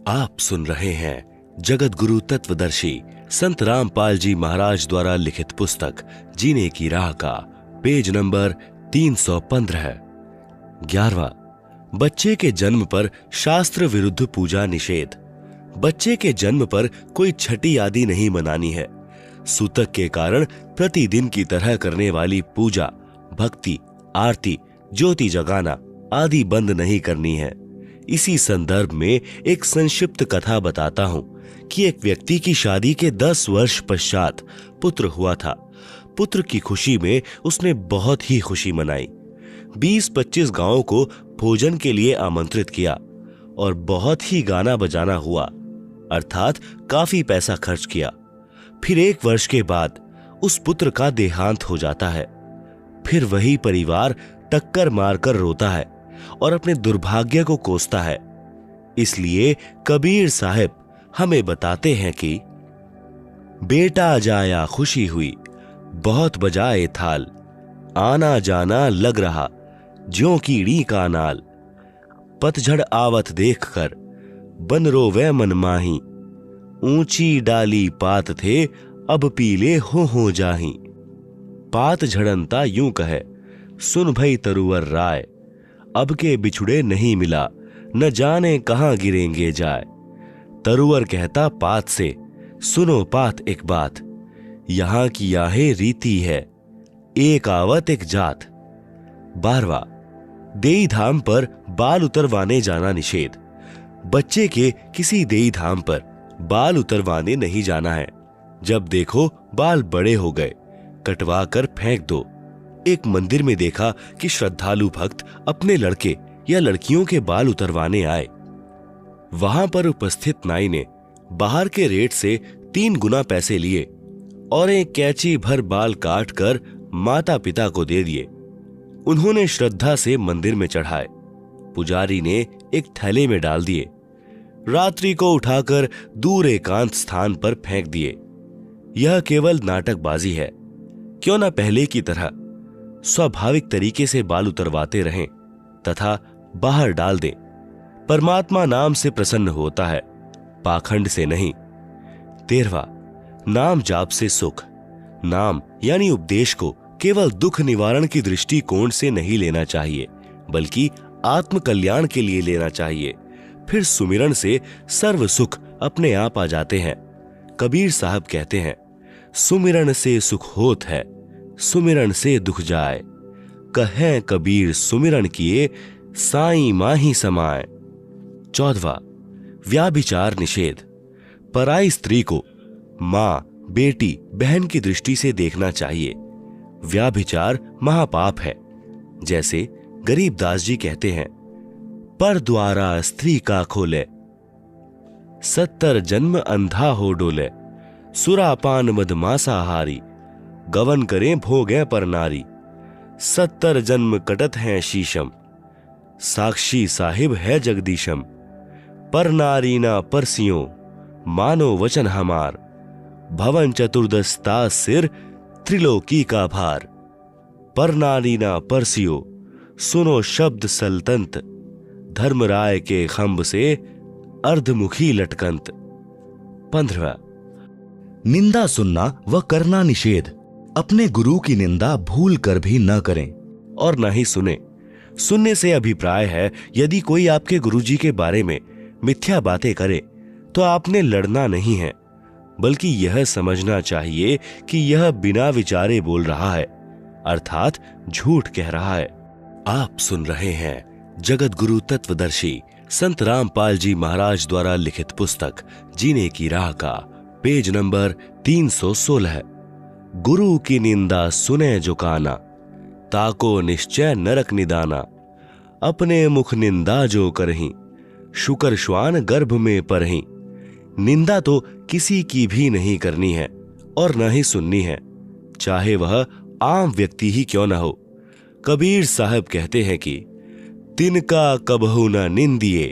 आप सुन रहे हैं जगत गुरु तत्वदर्शी संत रामपाल जी महाराज द्वारा लिखित पुस्तक जीने की राह का पेज नंबर 315। 11वां, बच्चे के जन्म पर शास्त्र विरुद्ध पूजा निषेध। बच्चे के जन्म पर कोई छठी आदि नहीं मनानी है। सूतक के कारण प्रतिदिन की तरह करने वाली पूजा, भक्ति, आरती, ज्योति जगाना आदि बंद नहीं करनी है। इसी संदर्भ में एक संक्षिप्त कथा बताता हूं कि एक व्यक्ति की शादी के 10 वर्ष पश्चात पुत्र हुआ था। पुत्र की खुशी में उसने बहुत ही खुशी मनाई। 20-25 गांवों को भोजन के लिए आमंत्रित किया और बहुत ही गाना बजाना हुआ, अर्थात काफी पैसा खर्च किया। फिर 1 वर्ष के बाद उस पुत्र का देहांत हो जाता है। फिर वही परिवार टक्कर मारकर रोता है और अपने दुर्भाग्य को कोसता है। इसलिए कबीर साहब हमें बताते हैं कि बेटा जाया खुशी हुई, बहुत बजाए थाल, आना जाना लग रहा ज्यों कीड़ी का नाल। पतझड़ आवत देखकर बन रोवे मन माही, ऊंची डाली पात थे अब पीले हो जाही। पात झड़नता यूं कहे सुन भई तरुवर राय, अब के बिछुड़े नहीं मिला न जाने कहां गिरेंगे जाए। तरुवर कहता पात से सुनो पात एक बात, यहां की याहे रीति है एक आवत एक जात। 12वां, देई धाम पर बाल उतरवाने जाना निषेध। बच्चे के किसी देई धाम पर बाल उतरवाने नहीं जाना है। जब देखो बाल बड़े हो गए, कटवा कर फेंक दो। एक मंदिर में देखा कि श्रद्धालु भक्त अपने लड़के या लड़कियों के बाल उतरवाने आए। वहां पर उपस्थित नाई ने बाहर के रेट से 3 गुना पैसे लिए और एक कैंची भर बाल काट कर माता पिता को दे दिए। उन्होंने श्रद्धा से मंदिर में चढ़ाए। पुजारी ने एक थैले में डाल दिए। रात्रि को उठाकर दूर एकांत स्थान पर फेंक दिए। यह केवल नाटकबाजी है। क्यों न पहले की तरह स्वाभाविक तरीके से बाल उतरवाते रहें तथा बाहर डाल दें। परमात्मा नाम से प्रसन्न होता है, पाखंड से नहीं। 13वां, नाम जाप से सुख। नाम यानी उपदेश को केवल दुख निवारण की दृष्टिकोण से नहीं लेना चाहिए, बल्कि आत्म कल्याण के लिए लेना चाहिए। फिर सुमिरन से सर्व सुख अपने आप आ जाते हैं। कबीर साहब कहते हैं, सुमिरन से सुख होत है, सुमिरन से दुख जाए। कहें कबीर सुमिरन किए, साईं माही समाए। 14वां, व्याभिचार निषेध। पराई स्त्री को मां, बेटी, बहन की दृष्टि से देखना चाहिए। व्याभिचार महापाप है। जैसे गरीबदास जी कहते हैं, पर द्वारा स्त्री का खोले, 70 जन्म अंधा हो डोले। सुरापान मदमासाहारी, गवन करें भोगे पर नारी। 70 जन्म कटत हैं शीशम, साक्षी साहिब है जगदीशम। पर नारी ना परसियों, मानो वचन हमार। भवन चतुर्दशता सिर, त्रिलोकी का भार। पर नारी ना परसियों, सुनो शब्द सल्तंत। धर्मराय के खंभ से अर्धमुखी लटकंत। 15वां, निंदा सुनना व करना निषेध। अपने गुरु की निंदा भूल कर भी न करें और न ही सुने। सुनने से अभिप्राय है, यदि कोई आपके गुरुजी के बारे में मिथ्या बातें करे तो आपने लड़ना नहीं है, बल्कि यह समझना चाहिए कि यह बिना विचारे बोल रहा है, अर्थात झूठ कह रहा है। आप सुन रहे हैं जगत गुरु तत्वदर्शी संत रामपाल जी महाराज द्वारा लिखित पुस्तक जीने की राह का पेज नंबर 316। गुरु की निंदा सुने जो काना, ताको निश्चय नरक निदाना। अपने मुख निंदा जो करहीं, शुकर श्वान गर्भ में परहीं। निंदा तो किसी की भी नहीं करनी है और न ही सुननी है, चाहे वह आम व्यक्ति ही क्यों न हो। कबीर साहब कहते हैं कि तिनका कबहु न निंदिए,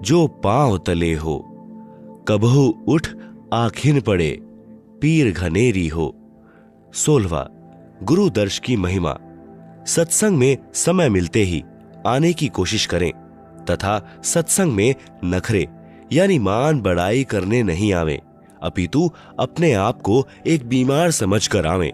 जो पांव तले हो। कबहु उठ आखिन पड़े, पीर घनेरी हो। 16वां, गुरु दर्श की महिमा। सत्संग में समय मिलते ही आने की कोशिश करें तथा सत्संग में नखरे यानी मान बढ़ाई करने नहीं आवे, अपितु अपने आप को एक बीमार समझकर आवे।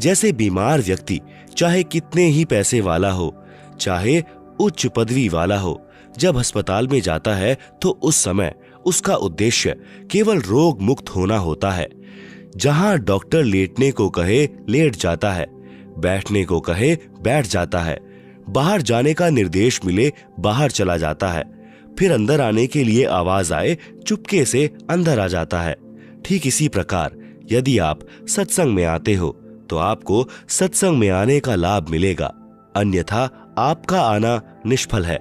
जैसे बीमार व्यक्ति चाहे कितने ही पैसे वाला हो, चाहे उच्च पदवी वाला हो, जब अस्पताल में जाता है तो उस समय उसका उद्देश्य केवल रोग मुक्त होना होता है। जहां डॉक्टर लेटने को कहे लेट जाता है, बैठने को कहे बैठ जाता है, बाहर जाने का निर्देश मिले बाहर चला जाता है, फिर अंदर आने के लिए आवाज आए चुपके से अंदर आ जाता है। ठीक इसी प्रकार यदि आप सत्संग में आते हो तो आपको सत्संग में आने का लाभ मिलेगा, अन्यथा आपका आना निष्फल है।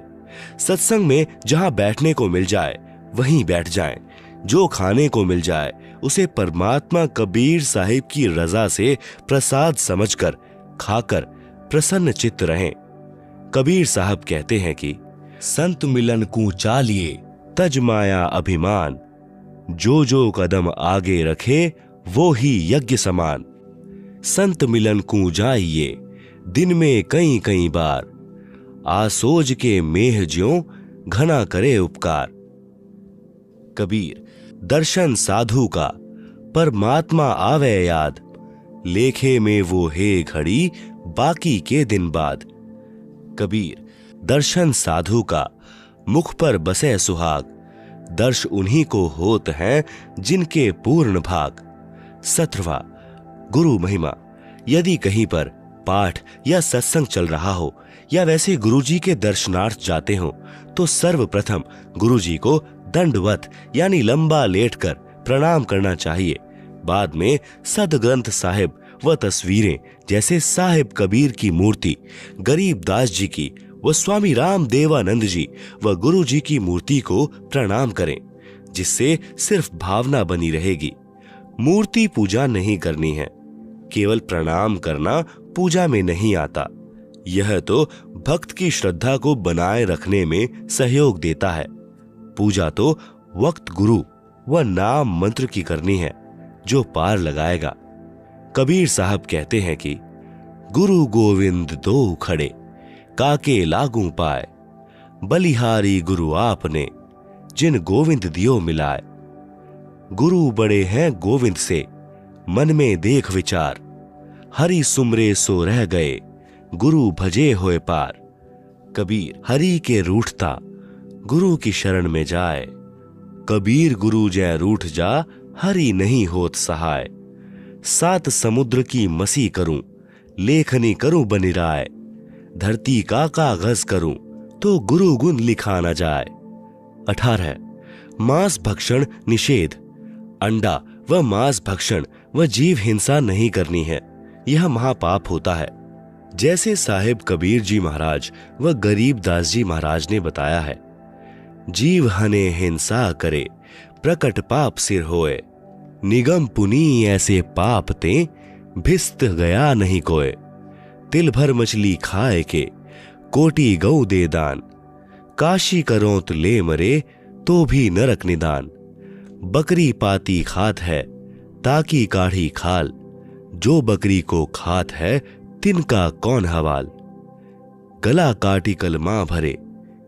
सत्संग में जहां बैठने को मिल जाए वहीं बैठ जाएं, जो खाने को मिल जाए उसे परमात्मा कबीर साहिब की रजा से प्रसाद समझकर खाकर प्रसन्न चित्त रहें। कबीर साहब कहते हैं कि संत मिलन को चालिए तज माया अभिमान, जो जो कदम आगे रखे वो ही यज्ञ समान। संत मिलन को जाइए दिन में कई कई बार, आसोज के मेह ज्यों घना करे उपकार। कबीर दर्शन साधु का परमात्मा आवे याद, लेखे में वो है घड़ी बाकी के दिन बाद। कबीर दर्शन साधु का मुख पर बसे सुहाग, दर्श उन्हीं को होत हैं जिनके पूर्ण भाग। 17वां गुरु महिमा। यदि कहीं पर पाठ या सत्संग चल रहा हो या वैसे गुरुजी के दर्शनार्थ जाते हो तो सर्वप्रथम गुरुजी को दंडवत यानी लंबा लेटकर प्रणाम करना चाहिए। बाद में सदग्रंथ साहिब व तस्वीरें जैसे साहिब कबीर की मूर्ति, गरीब दास जी की व स्वामी राम देवानंद जी व गुरु जी की मूर्ति को प्रणाम करें, जिससे सिर्फ भावना बनी रहेगी। मूर्ति पूजा नहीं करनी है, केवल प्रणाम करना पूजा में नहीं आता। यह तो भक्त की श्रद्धा को बनाए रखने में सहयोग देता है। पूजा तो वक्त गुरु व नाम मंत्र की करनी है, जो पार लगाएगा। कबीर साहब कहते हैं कि गुरु गोविंद दो खड़े, काके लागू पाए, बलिहारी गुरु आपने, जिन गोविंद दियो मिलाए। गुरु बड़े हैं गोविंद से, मन में देख विचार, हरि सुमरे सो रह गए, गुरु भजे होए पार। कबीर हरि के रूठता, गुरु की शरण में जाए, कबीर गुरु जय रूठ जा, हरि नहीं होत सहाय। 7 समुद्र की मसी करूं, लेखनी करूं बनिराय, धरती का कागज करूं, तो गुरु गुण लिखा न जाए। 18 मांस भक्षण निषेध। अंडा व मांस भक्षण व जीव हिंसा नहीं करनी है, यह महापाप होता है। जैसे साहिब कबीर जी महाराज व गरीब दास जी महाराज ने बताया है, जीव हने हिंसा करे, प्रकट पाप सिर होए, निगम पुनी ऐसे पाप ते, भिस्त गया नहीं कोय। तिल भर मछली खाए के, कोटि गौ दे दान, काशी करोत ले मरे, तो भी नरक निदान। बकरी पाती खात है, ताकि काढ़ी खाल, जो बकरी को खात है, तिनका कौन हवाल। गला काटी कलमा भरे,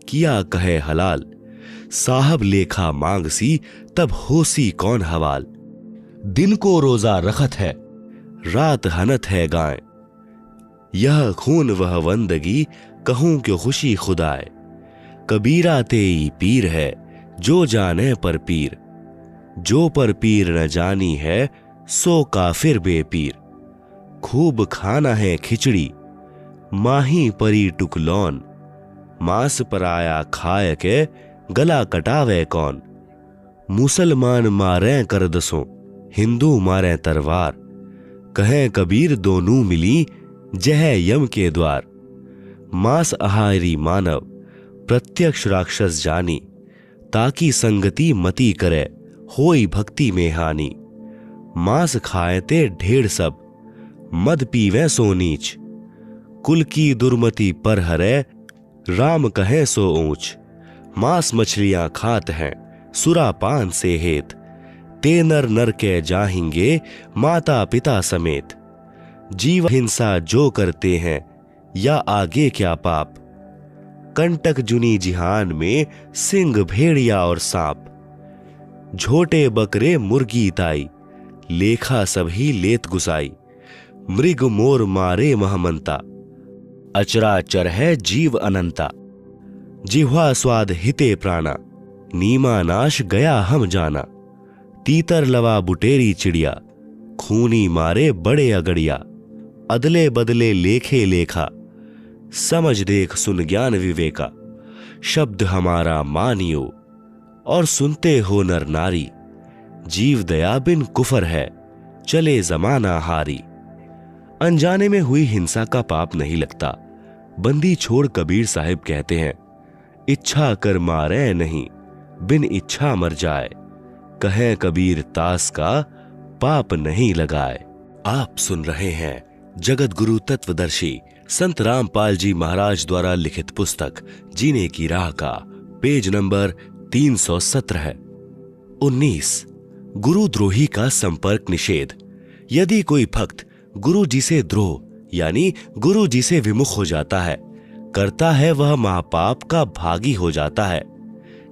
किया कहे हलाल, साहब लेखा मांगसी, तब होसी कौन हवाल। दिन को रोजा रखत है, रात हनत है गाय, यह खून वह वंदगी, कहूं क्यों खुशी खुदाए। कबीरा तेई पीर है, जो जाने पर पीर, जो पर पीर न जानी है, सो काफिर बेपीर। खूब खाना है खिचड़ी, माही परी टुकलौन, मांस पराया खाए के, गला कटावे कौन। मुसलमान मारे कर दसों, हिंदू मारे तरवार, कहें कबीर दोनों मिली, जह यम के द्वार। मांस आहारी मानव, प्रत्यक्ष राक्षस जानी, ताकि संगति मति करे, होई भक्ति में हानि। मांस खाएते ढेर सब, मद पीवे सो नीच, कुल की दुर्मति पर हरे, राम कहे सो ऊंच। मांस मछलियां खात हैं, सुरापान से हेत, ते नर नर के जाहिंगे, माता पिता समेत। जीव हिंसा जो करते हैं, या आगे क्या पाप। कंटक जुनी जिहान में, सिंह भेड़िया और सांप, झोटे बकरे मुर्गी ताई, लेखा सभी लेत गुसाई, मृग मोर मारे महमंता, अचराचर है जीव अनंता, जिह्वा स्वाद हिते प्राणा, नीमा नाश गया हम जाना, तीतर लवा बुटेरी चिड़िया, खूनी मारे बड़े अगड़िया, अदले बदले लेखे लेखा, समझ देख सुन ज्ञान विवेका, शब्द हमारा मानियो और सुनते हो नर नारी, जीव दया बिन कुफर है चले जमाना हारी। अनजाने में हुई हिंसा का पाप नहीं लगता। बंदी छोड़ कबीर साहिब कहते हैं, इच्छा कर मारे नहीं बिन इच्छा मर जाए, कहें कबीर तास का पाप नहीं लगाए। आप सुन रहे हैं जगत गुरु तत्वदर्शी संत रामपाल जी महाराज द्वारा लिखित पुस्तक जीने की राह का पेज नंबर 317। 19 गुरुद्रोही का संपर्क निषेध। यदि कोई भक्त गुरु जी से द्रोह यानी गुरु जी से विमुख हो जाता है, करता है वह महापाप का भागी हो जाता है।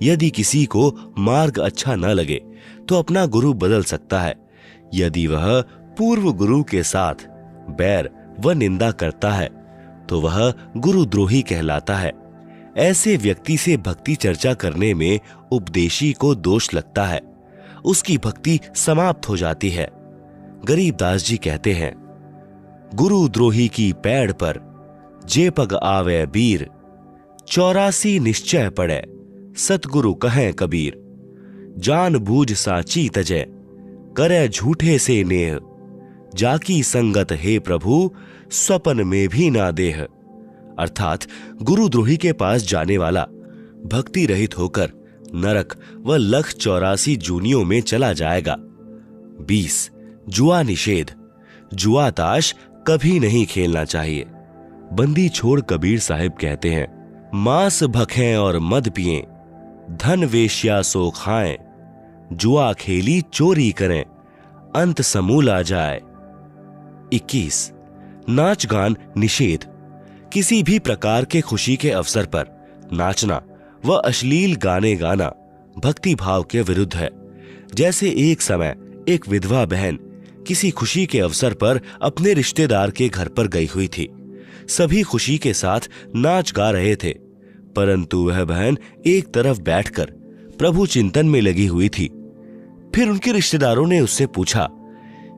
यदि किसी को मार्ग अच्छा न लगे तो अपना गुरु बदल सकता है। यदि वह पूर्व गुरु के साथ बैर व निंदा करता है तो वह गुरुद्रोही कहलाता है। ऐसे व्यक्ति से भक्ति चर्चा करने में उपदेशी को दोष लगता है, उसकी भक्ति समाप्त हो जाती है। गरीबदास जी कहते हैं, गुरुद्रोही की पैड़ पर जे पग आवे बीर, 84 निश्चय पड़े सतगुरु कहें कबीर, जान बूझ साची तजय करे झूठे से नेह, जाकी संगत हे प्रभु स्वपन में भी ना देह। अर्थात गुरुद्रोही के पास जाने वाला भक्ति रहित होकर नरक व लख 84 जूनियों में चला जाएगा। 20 जुआ निषेध। जुआ ताश कभी नहीं खेलना चाहिए। बंदी छोड़ कबीर साहिब कहते हैं, मांस भखें और मद पिएं, धन वेश्या सो खाएं, जुआ खेली चोरी करें, अंत समूल आ जाए। 21 नाच गान निषेध। किसी भी प्रकार के खुशी के अवसर पर नाचना व अश्लील गाने गाना भक्ति भाव के विरुद्ध है। जैसे एक समय एक विधवा बहन किसी खुशी के अवसर पर अपने रिश्तेदार के घर पर गई हुई थी। सभी खुशी के साथ नाच गा रहे थे, परंतु वह बहन एक तरफ बैठकर प्रभु चिंतन में लगी हुई थी। फिर उनके रिश्तेदारों ने उससे पूछा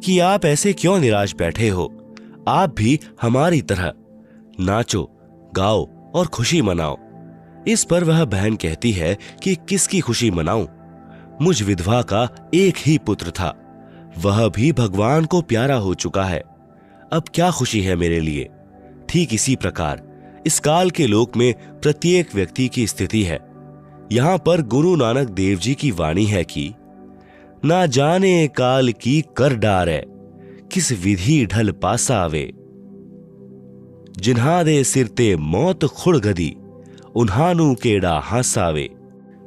कि आप ऐसे क्यों निराश बैठे हो, आप भी हमारी तरह नाचो गाओ और खुशी मनाओ। इस पर वह बहन कहती है कि किसकी खुशी मनाऊं, मुझ विधवा का एक ही पुत्र था, वह भी भगवान को प्यारा हो चुका है, अब क्या खुशी है मेरे लिए। ठीक इसी प्रकार इस काल के लोक में प्रत्येक व्यक्ति की स्थिति है। यहां पर गुरु नानक देव जी की वाणी है कि ना जाने काल की कर डारे, किस विधि ढल पासा आवे, जिन्हा दे सिरते मौत खुड़ गदी, उन्हानू केड़ा हासावे,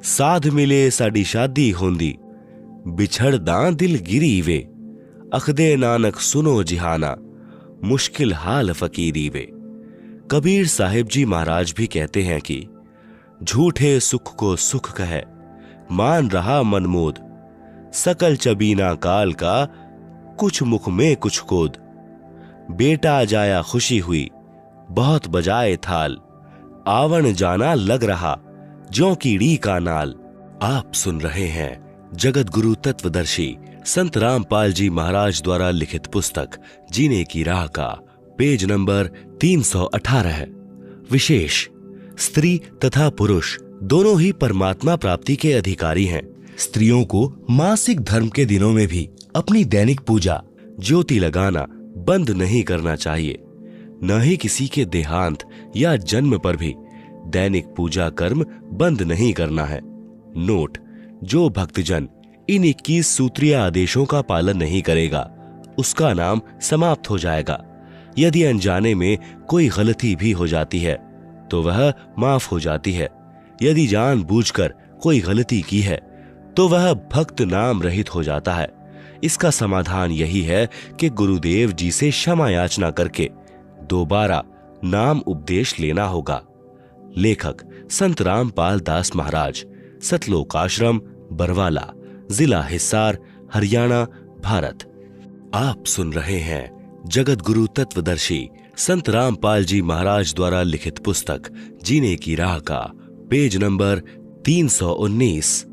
साध मिले साडी शादी होंदी, बिछड़ दां दिल गिरी वे, अखदे नानक सुनो जिहाना, मुश्किल हाल फकीरी वे। कबीर साहिब जी महाराज भी कहते हैं कि झूठे सुख को सुख कहे, मान रहा मनमोद, सकल चबीना काल का, कुछ मुख में कुछ कोद, बेटा जाया खुशी हुई, बहुत बजाए थाल, आवन जाना लग रहा, ज्यों कीड़ी का नाल। आप सुन रहे हैं जगत गुरु तत्वदर्शी संत रामपाल जी महाराज द्वारा लिखित पुस्तक जीने की राह का पेज नंबर 318। विशेष। स्त्री तथा पुरुष दोनों ही परमात्मा प्राप्ति के अधिकारी हैं। स्त्रियों को मासिक धर्म के दिनों में भी अपनी दैनिक पूजा ज्योति लगाना बंद नहीं करना चाहिए। न ही किसी के देहांत या जन्म पर भी दैनिक पूजा कर्म बंद नहीं करना है। नोट: जो भक्तजन इन 21 सूत्रीय आदेशों का पालन नहीं करेगा उसका नाम समाप्त हो जाएगा। यदि अनजाने में कोई गलती भी हो जाती है तो वह माफ हो जाती है। यदि जानबूझकर कोई गलती की है तो वह भक्त नाम रहित हो जाता है। इसका समाधान यही है कि गुरुदेव जी से क्षमा याचना करके दोबारा नाम उपदेश लेना होगा। लेखक संत रामपाल दास महाराज, सतलोक आश्रम, बरवाला, जिला हिसार, हरियाणा, भारत। आप सुन रहे हैं जगत गुरु तत्वदर्शी संत रामपाल जी महाराज द्वारा लिखित पुस्तक जीने की राह का पेज नंबर 319।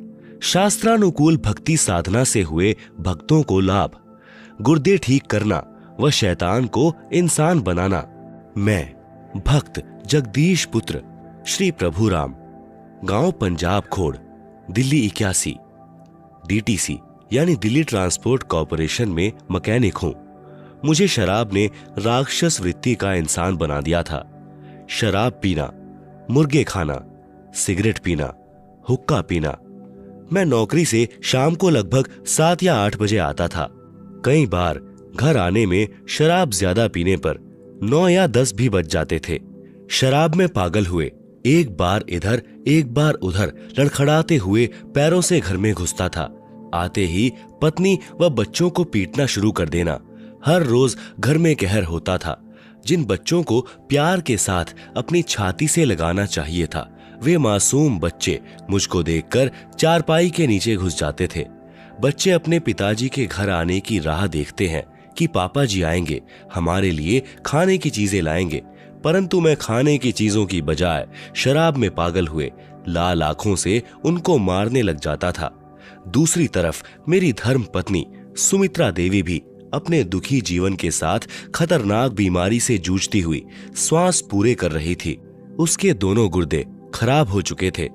शास्त्रानुकूल भक्ति साधना से हुए भक्तों को लाभ, गुर्दे ठीक करना व शैतान को इंसान बनाना। मैं भक्त जगदीश पुत्र श्री प्रभुराम, गांव पंजाब खोड़, दिल्ली 81, डीटीसी यानी दिल्ली ट्रांसपोर्ट कॉरपोरेशन में मैकेनिक हूं। मुझे शराब ने राक्षस वृत्ति का इंसान बना दिया था। शराब पीना, मुर्गे खाना, सिगरेट पीना, हुक्का पीना। मैं नौकरी से शाम को लगभग 7 या 8 बजे आता था। कई बार घर आने में शराब ज्यादा पीने पर 9 या 10 भी बज जाते थे। शराब में पागल हुए एक बार इधर एक बार उधर लड़खड़ाते हुए पैरों से घर में घुसता था। आते ही पत्नी व बच्चों को पीटना शुरू कर देना। हर रोज घर में कहर होता था। जिन बच्चों को प्यार के साथ अपनी छाती से लगाना चाहिए था, वे मासूम बच्चे मुझको देखकर चारपाई के नीचे घुस जाते थे। बच्चे अपने पिताजी के घर आने की राह देखते हैं कि पापा जी आएंगे, हमारे लिए खाने की चीजें लाएंगे, परंतु मैं खाने की चीजों की बजाय शराब में पागल हुए लाल आंखों से उनको मारने लग जाता था। दूसरी तरफ मेरी धर्म पत्नी सुमित्रा देवी भी अपने दुखी जीवन के साथ खतरनाक बीमारी से जूझती हुई श्वास पूरे कर रही थी। उसके दोनों गुर्दे खराब हो चुके थे।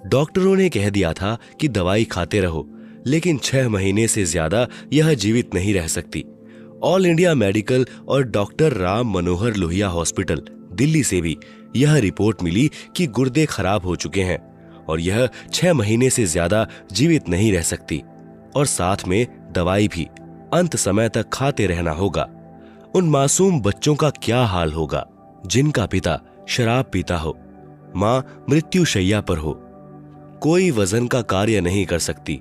डॉक्टरों ने कह दिया था कि दवाई खाते रहो, लेकिन 6 महीने से ज्यादा यह जीवित नहीं रह सकती। ऑल इंडिया मेडिकल और डॉक्टर राम मनोहर लोहिया हॉस्पिटल दिल्ली से भी यह रिपोर्ट मिली कि गुर्दे खराब हो चुके हैं और यह 6 महीने से ज्यादा जीवित नहीं रह सकती, और साथ में दवाई भी अंत समय तक खाते रहना होगा। उन मासूम बच्चों का क्या हाल होगा जिनका पिता शराब पीता हो, मां मृत्युशैया पर हो, कोई वजन का कार्य नहीं कर सकती।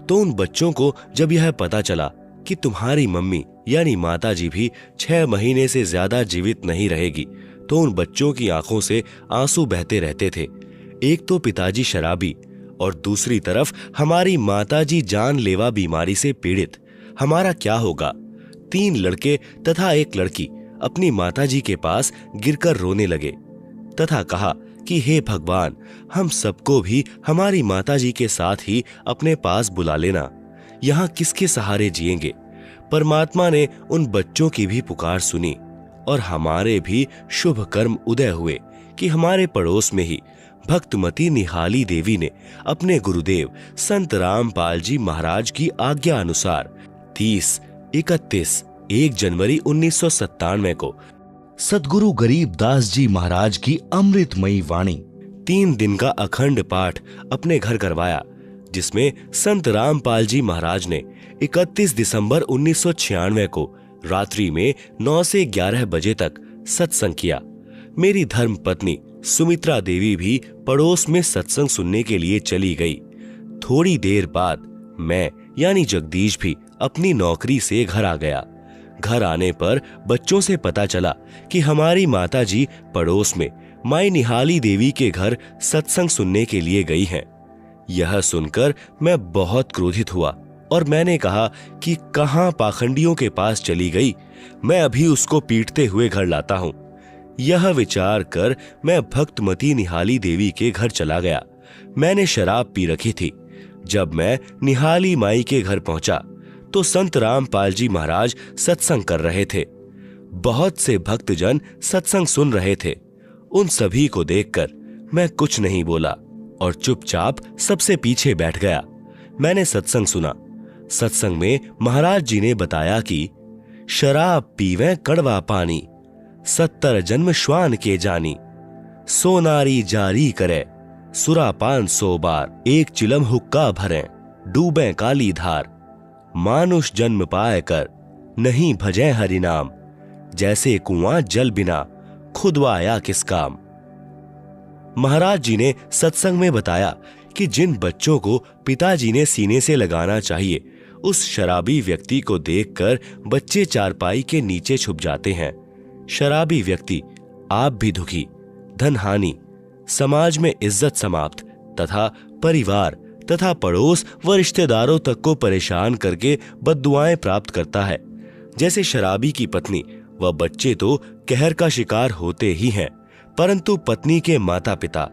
तो उन बच्चों को जब यह पता चला कि तुम्हारी मम्मी यानी माताजी भी 6 महीने से ज्यादा जीवित नहीं रहेगी, तो उन बच्चों की आंखों से आंसू बहते रहते थे। एक तो पिताजी शराबी और दूसरी तरफ हमारी माताजी जानलेवा बीमारी से पीड़ित। हमारा क्या होगा? 3 लड़के तथा 1 लड़की अपनी माताजी के पास गिरकर रोने लगे तथा कहा कि हे भगवान, हम सबको भी हमारी माताजी के साथ ही अपने पास बुला लेना। यहाँ किसके सहारे जिएंगे? परमात्मा ने उन बच्चों की भी पुकार सुनी और हमारे भी शुभ कर्म उदय हुए कि हमारे पड़ोस में ही भक्तमती निहाली देवी ने अपने गुरुदेव संत रामपाल जी महाराज की आज्ञा अनुसार 30, 31, 1 जनवरी 1997 को सद्गुरु गरीबदास जी महाराज की अमृतमयी वाणी 3 दिन का अखंड पाठ अपने घर करवाया, जिसमें संत रामपाल जी महाराज ने 31 दिसंबर 1996 को रात्रि में 9 से 11 बजे तक सत्संग किया। मेरी धर्म पत्नी सुमित्रा देवी भी पड़ोस में सत्संग सुनने के लिए चली गई। थोड़ी देर बाद मैं यानी जगदीश भी अपनी नौकरी से घर आ गया। घर आने पर बच्चों से पता चला कि हमारी माताजी पड़ोस में माई निहाली देवी के घर सत्संग सुनने के लिए गई हैं। यह सुनकर मैं बहुत क्रोधित हुआ और मैंने कहा कि कहां पाखंडियों के पास चली गई, मैं अभी उसको पीटते हुए घर लाता हूं। यह विचार कर मैं भक्तमती निहाली देवी के घर चला गया। मैंने शराब पी रखी थी। जब मैं निहाली माई के घर पहुंचा तो संत रामपाल जी महाराज सत्संग कर रहे थे। बहुत से भक्तजन सत्संग सुन रहे थे। उन सभी को देखकर मैं कुछ नहीं बोला और चुपचाप सबसे पीछे बैठ गया। मैंने सत्संग सुना। सत्संग में महाराज जी ने बताया कि शराब पीवें कड़वा पानी, 70 जन्म श्वान के जानी, सोनारी जारी करे, सुरापान 100 बार, 1 चिलम हुक्का भरें, डूबें काली धार, मानुष जन्म पाए कर नहीं भजें हरि नाम, जैसे कुआं जल बिना खुदवाया किस काम। महाराज जी ने सत्संग में बताया कि जिन बच्चों को पिताजी ने सीने से लगाना चाहिए, उस शराबी व्यक्ति को देखकर बच्चे चारपाई के नीचे छुप जाते हैं। शराबी व्यक्ति आप भी दुखी, धन हानि, समाज में इज्जत समाप्त तथा परिवार तथा पड़ोस व रिश्तेदारों तक को परेशान करके बद्दुआएं प्राप्त करता है। जैसे शराबी की पत्नी व बच्चे तो कहर का शिकार होते ही हैं, परंतु पत्नी के माता पिता,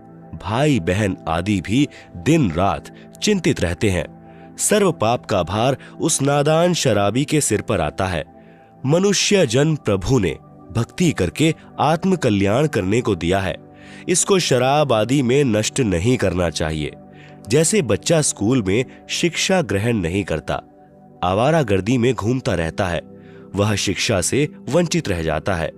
भाई बहन आदि भी दिन रात चिंतित रहते हैं। सर्व पाप का भार उस नादान शराबी के सिर पर आता है। मनुष्य जन प्रभु ने भक्ति करके आत्म कल्याण करने को दिया है, इसको शराब आदि में नष्ट नहीं करना चाहिए। जैसे बच्चा स्कूल में शिक्षा ग्रहण नहीं करता, आवारागर्दी में घूमता रहता है, वह शिक्षा से वंचित रह जाता है।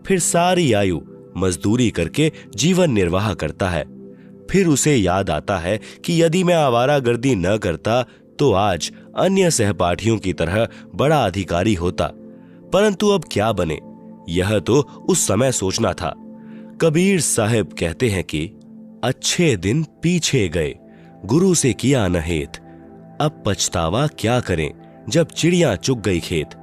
फिर सारी आयु मजदूरी करके जीवन निर्वाह करता है। फिर उसे याद आता है कि यदि मैं आवारागर्दी न करता तो आज अन्य सहपाठियों की तरह बड़ा अधिकारी होता, परंतु अब क्या बने, यह तो उस समय सोचना था। कबीर साहब कहते हैं कि अच्छे दिन पीछे गए, गुरु से किया न हेत, अब पछतावा क्या करें जब चिड़िया चुग गई खेत।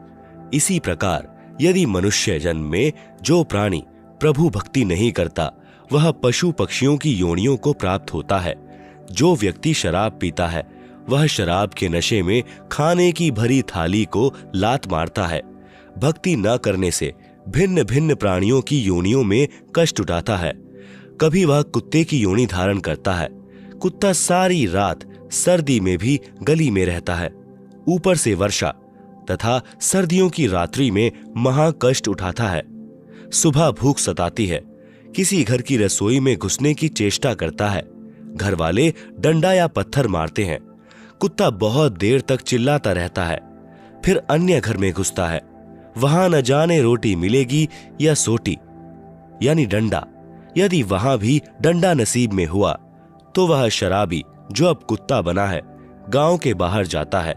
इसी प्रकार यदि मनुष्य जन्म में जो प्राणी प्रभु भक्ति नहीं करता वह पशु पक्षियों की योनियों को प्राप्त होता है। जो व्यक्ति शराब पीता है वह शराब के नशे में खाने की भरी थाली को लात मारता है। भक्ति न करने से भिन्न भिन्न प्राणियों की योनियों में कष्ट उठाता है। कभी वह कुत्ते की योनि धारण करता है। कुत्ता सारी रात सर्दी में भी गली में रहता है, ऊपर से वर्षा तथा सर्दियों की रात्रि में महा कष्ट उठाता है। सुबह भूख सताती है, किसी घर की रसोई में घुसने की चेष्टा करता है। घर वाले डंडा या पत्थर मारते हैं। कुत्ता बहुत देर तक चिल्लाता रहता है, फिर अन्य घर में घुसता है। वहां न जाने रोटी मिलेगी या सोटी यानी डंडा। यदि वहां भी डंडा नसीब में हुआ तो वह शराबी जो अब कुत्ता बना है गांव के बाहर जाता है।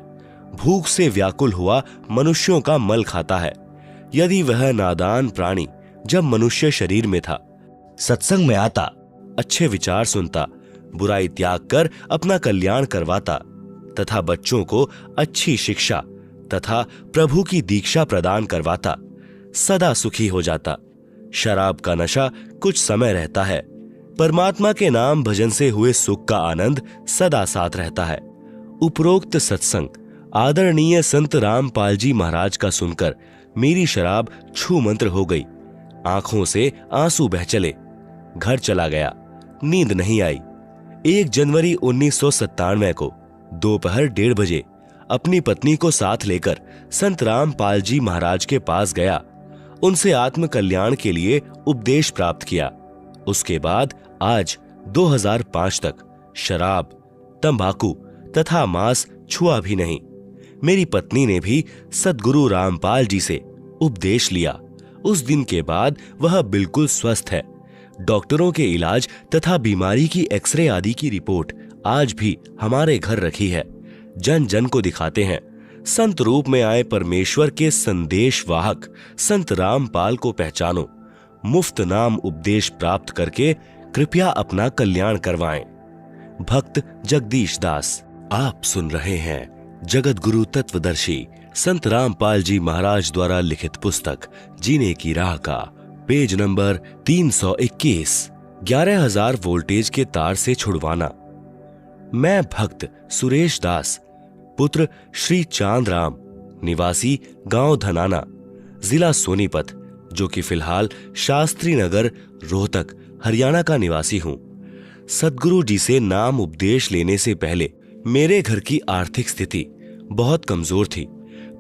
भूख से व्याकुल हुआ मनुष्यों का मल खाता है। यदि वह नादान प्राणी जब मनुष्य शरीर में था सत्संग में आता, अच्छे विचार सुनता, बुराई त्याग कर अपना कल्याण करवाता तथा बच्चों को अच्छी शिक्षा तथा प्रभु की दीक्षा प्रदान करवाता, सदा सुखी हो जाता। शराब का नशा कुछ समय रहता है, परमात्मा के नाम भजन से हुए सुख का आनंद सदा साथ रहता है। उपरोक्त सत्संग आदरणीय संत रामपाल जी महाराज का सुनकर मेरी शराब छू मंत्र हो गई। आंखों से आंसू बह चले। घर चला गया, नींद नहीं आई। 1 जनवरी 1997 को दोपहर 1:30 बजे अपनी पत्नी को साथ लेकर संत रामपाल जी महाराज के पास गया। उनसे आत्म कल्याण के लिए उपदेश प्राप्त किया। उसके बाद आज 2005 तक शराब, तंबाकू तथा मांस छुआ भी नहीं। मेरी पत्नी ने भी सद्गुरु रामपाल जी से उपदेश लिया। उस दिन के बाद वह बिल्कुल स्वस्थ है। डॉक्टरों के इलाज तथा बीमारी की एक्सरे आदि की रिपोर्ट आज भी हमारे घर रखी है। जन जन को दिखाते हैं। संत रूप में आए परमेश्वर के संदेश वाहक संत रामपाल को पहचानो। मुफ्त नाम उपदेश प्राप्त करके कृपया अपना कल्याण करवाएं। भक्त जगदीश दास। आप सुन रहे हैं जगत गुरु तत्वदर्शी संत रामपाल जी महाराज द्वारा लिखित पुस्तक जीने की राह का पेज नंबर 321, 11,000 वोल्टेज के तार से छुड़वाना। मैं भक्त सुरेश दास, पुत्र श्री चांदराम, निवासी गांव धनाना, जिला सोनीपत, जो कि फिलहाल शास्त्री नगर, रोहतक, हरियाणा का निवासी हूं। सद्गुरु जी से नाम उपदेश लेने से पहले मेरे घर की आर्थिक स्थिति बहुत कमजोर थी।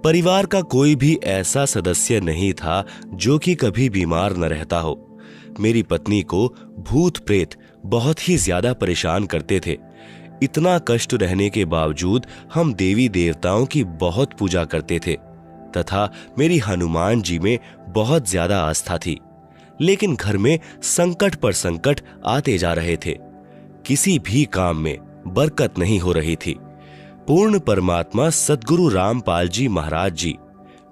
परिवार का कोई भी ऐसा सदस्य नहीं था जो कि कभी बीमार न रहता हो। मेरी पत्नी को भूत प्रेत बहुत ही ज्यादा परेशान करते थे। इतना कष्ट रहने के बावजूद हम देवी देवताओं की बहुत पूजा करते थे तथा मेरी हनुमान जी में बहुत ज्यादा आस्था थी। लेकिन घर में संकट पर संकट आते जा रहे थे। किसी भी काम में बरकत नहीं हो रही थी। पूर्ण परमात्मा सद्गुरु रामपाल जी महाराज जी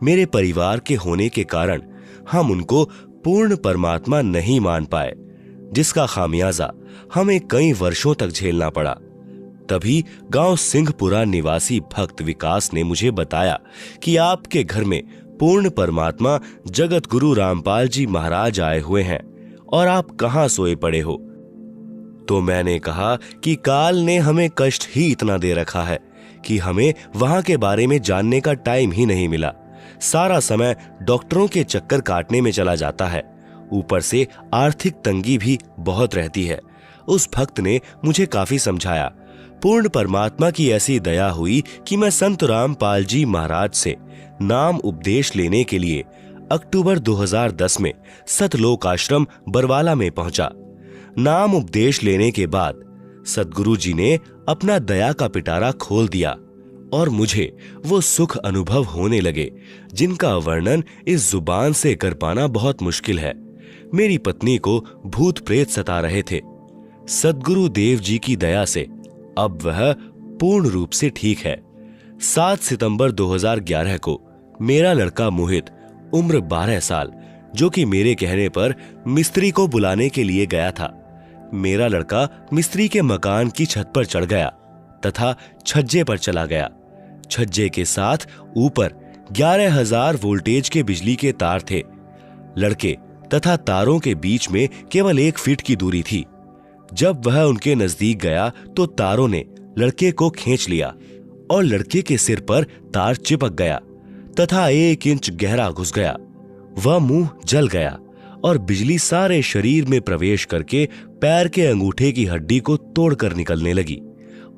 मेरे परिवार के होने के कारण हम उनको पूर्ण परमात्मा नहीं मान पाए, जिसका खामियाजा हमें कई वर्षों तक झेलना पड़ा। तभी गांव सिंहपुरा निवासी भक्त विकास ने मुझे बताया कि आपके घर में पूर्ण परमात्मा जगत गुरु रामपाल जी महाराज आए हुए हैं और आप कहां सोए पड़े हो। तो मैंने कहा कि काल ने हमें कष्ट ही इतना दे रखा है कि हमें वहां के बारे में जानने का टाइम ही नहीं मिला। सारा समय डॉक्टरों के चक्कर काटने में चला जाता है, ऊपर से आर्थिक तंगी भी बहुत रहती है। उस भक्त ने मुझे काफी समझाया। पूर्ण परमात्मा की ऐसी दया हुई कि मैं संत रामपाल जी महाराज से नाम उपदेश लेने के लिए अक्टूबर 2010 में सतलोक आश्रम बरवाला में पहुंचा। नाम उपदेश लेने के बाद सद्गुरु जी ने अपना दया का पिटारा खोल दिया और मुझे वो सुख अनुभव होने लगे जिनका वर्णन इस जुबान से कर पाना बहुत मुश्किल है। मेरी पत्नी को भूत प्रेत सता रहे थे। सद्गुरु देव जी की दया से अब वह पूर्ण रूप से ठीक है। 7 सितंबर 2011 को मेरा लड़का मोहित उम्र 12 साल, जो कि मेरे कहने पर मिस्त्री को बुलाने के लिए गया था, मेरा लड़का मिस्त्री के मकान की छत पर चढ़ गया तथा छज्जे पर चला गया। छज्जे के साथ ऊपर 11,000 वोल्टेज के बिजली के तार थे। लड़के तथा तारों के बीच में केवल 1 फीट की दूरी थी। जब वह उनके नजदीक गया तो तारों ने लड़के को खींच लिया और लड़के के सिर पर तार चिपक गया तथा 1 इंच गहरा घुस गया। वह मुंह जल गया और बिजली सारे शरीर में प्रवेश करके पैर के अंगूठे की हड्डी को तोड़कर निकलने लगी।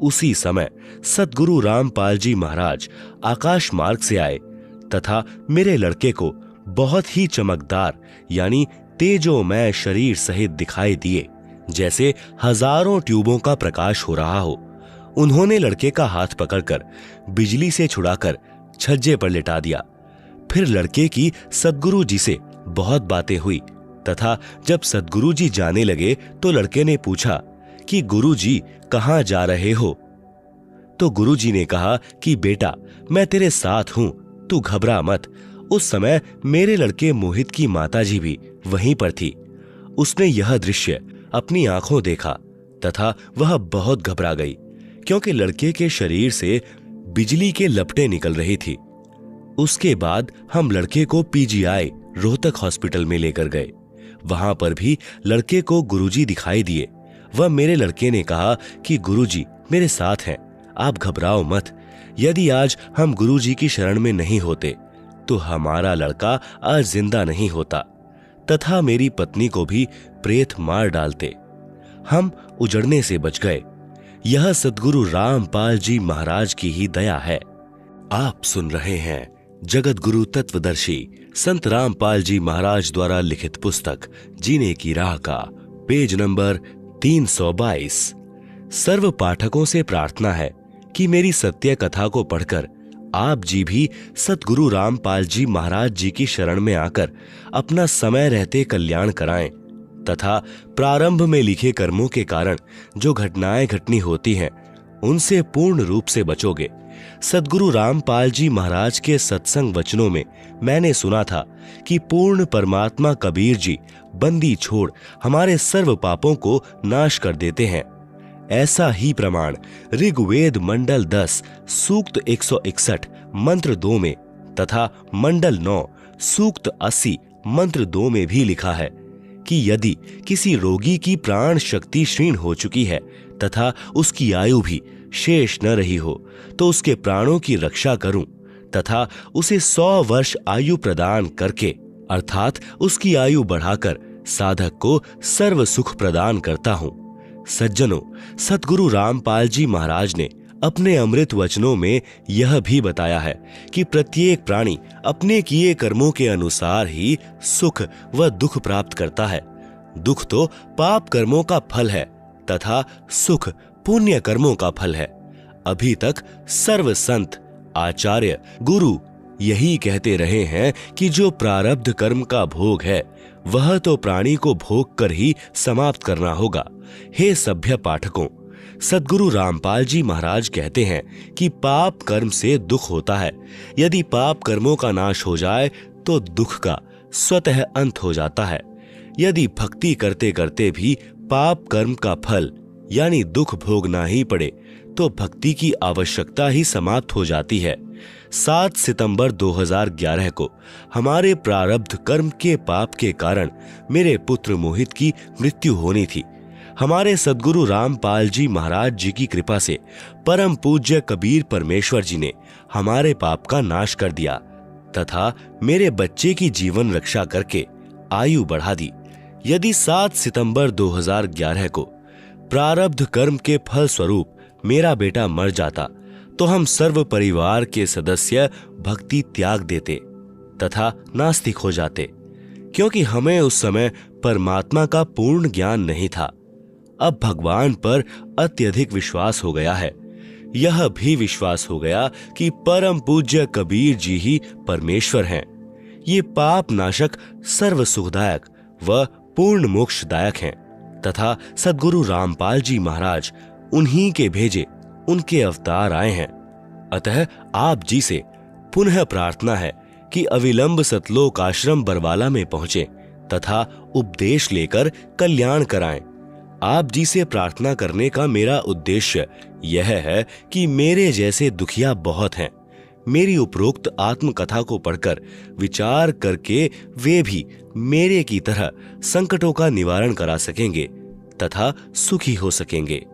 उसी समय सद्गुरु रामपाल जी महाराज आकाश मार्ग से आए तथा मेरे लड़के को बहुत ही चमकदार यानी तेजोमय शरीर सहित दिखाई दिए, जैसे हजारों ट्यूबों का प्रकाश हो रहा हो। उन्होंने लड़के का हाथ पकड़कर बिजली से छुड़ाकर छज्जे पर लिटा दिया। फिर लड़के की सद्गुरु जी से बहुत बातें हुई तथा जब सद्गुरु जी जाने लगे तो लड़के ने पूछा कि गुरु जी कहां जा रहे हो? तो गुरु जी ने कहा कि बेटा मैं तेरे साथ हूं, तू घबरा मत। उस समय मेरे लड़के मोहित की माताजी भी वहीं पर थी। उसने यह दृश्य अपनी आंखों देखा तथा वह बहुत घबरा गई क्योंकि लड़के के शरीर से बिजली के लपटें निकल रही थी। उसके बाद हम लड़के को पीजीआई रोहतक हॉस्पिटल में लेकर गए। वहां पर भी लड़के को गुरुजी दिखाई दिए। वह मेरे लड़के ने कहा कि गुरुजी मेरे साथ हैं, आप घबराओ मत। यदि आज हम गुरुजी की शरण में नहीं होते तो हमारा लड़का आज जिंदा नहीं होता तथा मेरी पत्नी को भी प्रेत मार डालते। हम उजड़ने से बच गए। यह सद्गुरु रामपाल जी महाराज की ही दया है। आप सुन रहे हैं जगत गुरु तत्वदर्शी संत रामपाल जी महाराज द्वारा लिखित पुस्तक जीने की राह का पेज नंबर 322। सर्व पाठकों से प्रार्थना है कि मेरी सत्य कथा को पढ़कर आप जी भी सतगुरु रामपाल जी महाराज जी की शरण में आकर अपना समय रहते कल्याण कराएं तथा प्रारंभ में लिखे कर्मों के कारण जो घटनाएं घटनी होती हैं उनसे पूर्ण रूप से बचोगे। सद्गुरु रामपाल जी महाराज के सत्संग वचनों में मैंने सुना था कि पूर्ण परमात्मा कबीर जी बंदी छोड़ हमारे सर्व पापों को नाश कर देते हैं। ऐसा ही प्रमाण ऋग्वेद मंडल 10 सूक्त 161 मंत्र 2 में तथा मंडल 9 सूक्त 80 मंत्र 2 में भी लिखा है कि यदि किसी रोगी की प्राण शक्ति क्षीण हो चुकी है तथा उसकी आयु भी शेष न रही हो तो उसके प्राणों की रक्षा करूं तथा उसे 100 वर्ष आयु प्रदान करके अर्थात उसकी आयु बढ़ाकर साधक को सर्व सुख प्रदान करता हूं। सज्जनों, सतगुरु रामपाल जी महाराज ने अपने अमृत वचनों में यह भी बताया है कि प्रत्येक प्राणी अपने किए कर्मों के अनुसार ही सुख व दुख प्राप्त करता है। दुख तो पाप कर्मों का फल है तथा सुख पुण्य कर्मों का फल है। अभी तक सर्व संत, आचार्य, गुरु यही कहते रहे हैं कि जो प्रारब्ध कर्म का भोग है वह तो प्राणी को भोग कर ही समाप्त करना होगा। हे सभ्य पाठकों, सद्गुरु रामपाल जी महाराज कहते हैं कि पाप कर्म से दुख होता है। यदि पाप कर्मों का नाश हो जाए तो दुख का स्वतः अंत हो जाता है। यदि भक्ति करते करते भी पाप कर्म का फल यानी दुख भोगना ही पड़े तो भक्ति की आवश्यकता ही समाप्त हो जाती है। 7 सितंबर 2011 को हमारे प्रारब्ध कर्म के पाप के कारण मेरे पुत्र मोहित की मृत्यु होनी थी। हमारे सद्गुरु रामपाल जी महाराज जी की कृपा से परम पूज्य कबीर परमेश्वर जी ने हमारे पाप का नाश कर दिया तथा मेरे बच्चे की जीवन रक्षा करके आयु बढ़ा दी। यदि 7 सितंबर 2011 को प्रारब्ध कर्म के फल स्वरूप मेरा बेटा मर जाता तो हम सर्व परिवार के सदस्य भक्ति त्याग देते तथा नास्तिक हो जाते, क्योंकि हमें उस समय परमात्मा का पूर्ण ज्ञान नहीं था। अब भगवान पर अत्यधिक विश्वास हो गया है। यह भी विश्वास हो गया कि परम पूज्य कबीर जी ही परमेश्वर हैं। ये पाप नाशक, सर्व सुखदायक व पूर्ण मोक्षदायक हैं तथा सद्गुरु रामपाल जी महाराज उन्हीं के भेजे उनके अवतार आए हैं। अतः आप जी से पुनः प्रार्थना है कि अविलंब सतलोक आश्रम बरवाला में पहुंचे तथा उपदेश लेकर कल्याण कराएं। आप जी से प्रार्थना करने का मेरा उद्देश्य यह है कि मेरे जैसे दुखिया बहुत हैं। मेरी उपरोक्त आत्मकथा को पढ़कर विचार करके वे भी मेरे की तरह संकटों का निवारण करा सकेंगे तथा सुखी हो सकेंगे।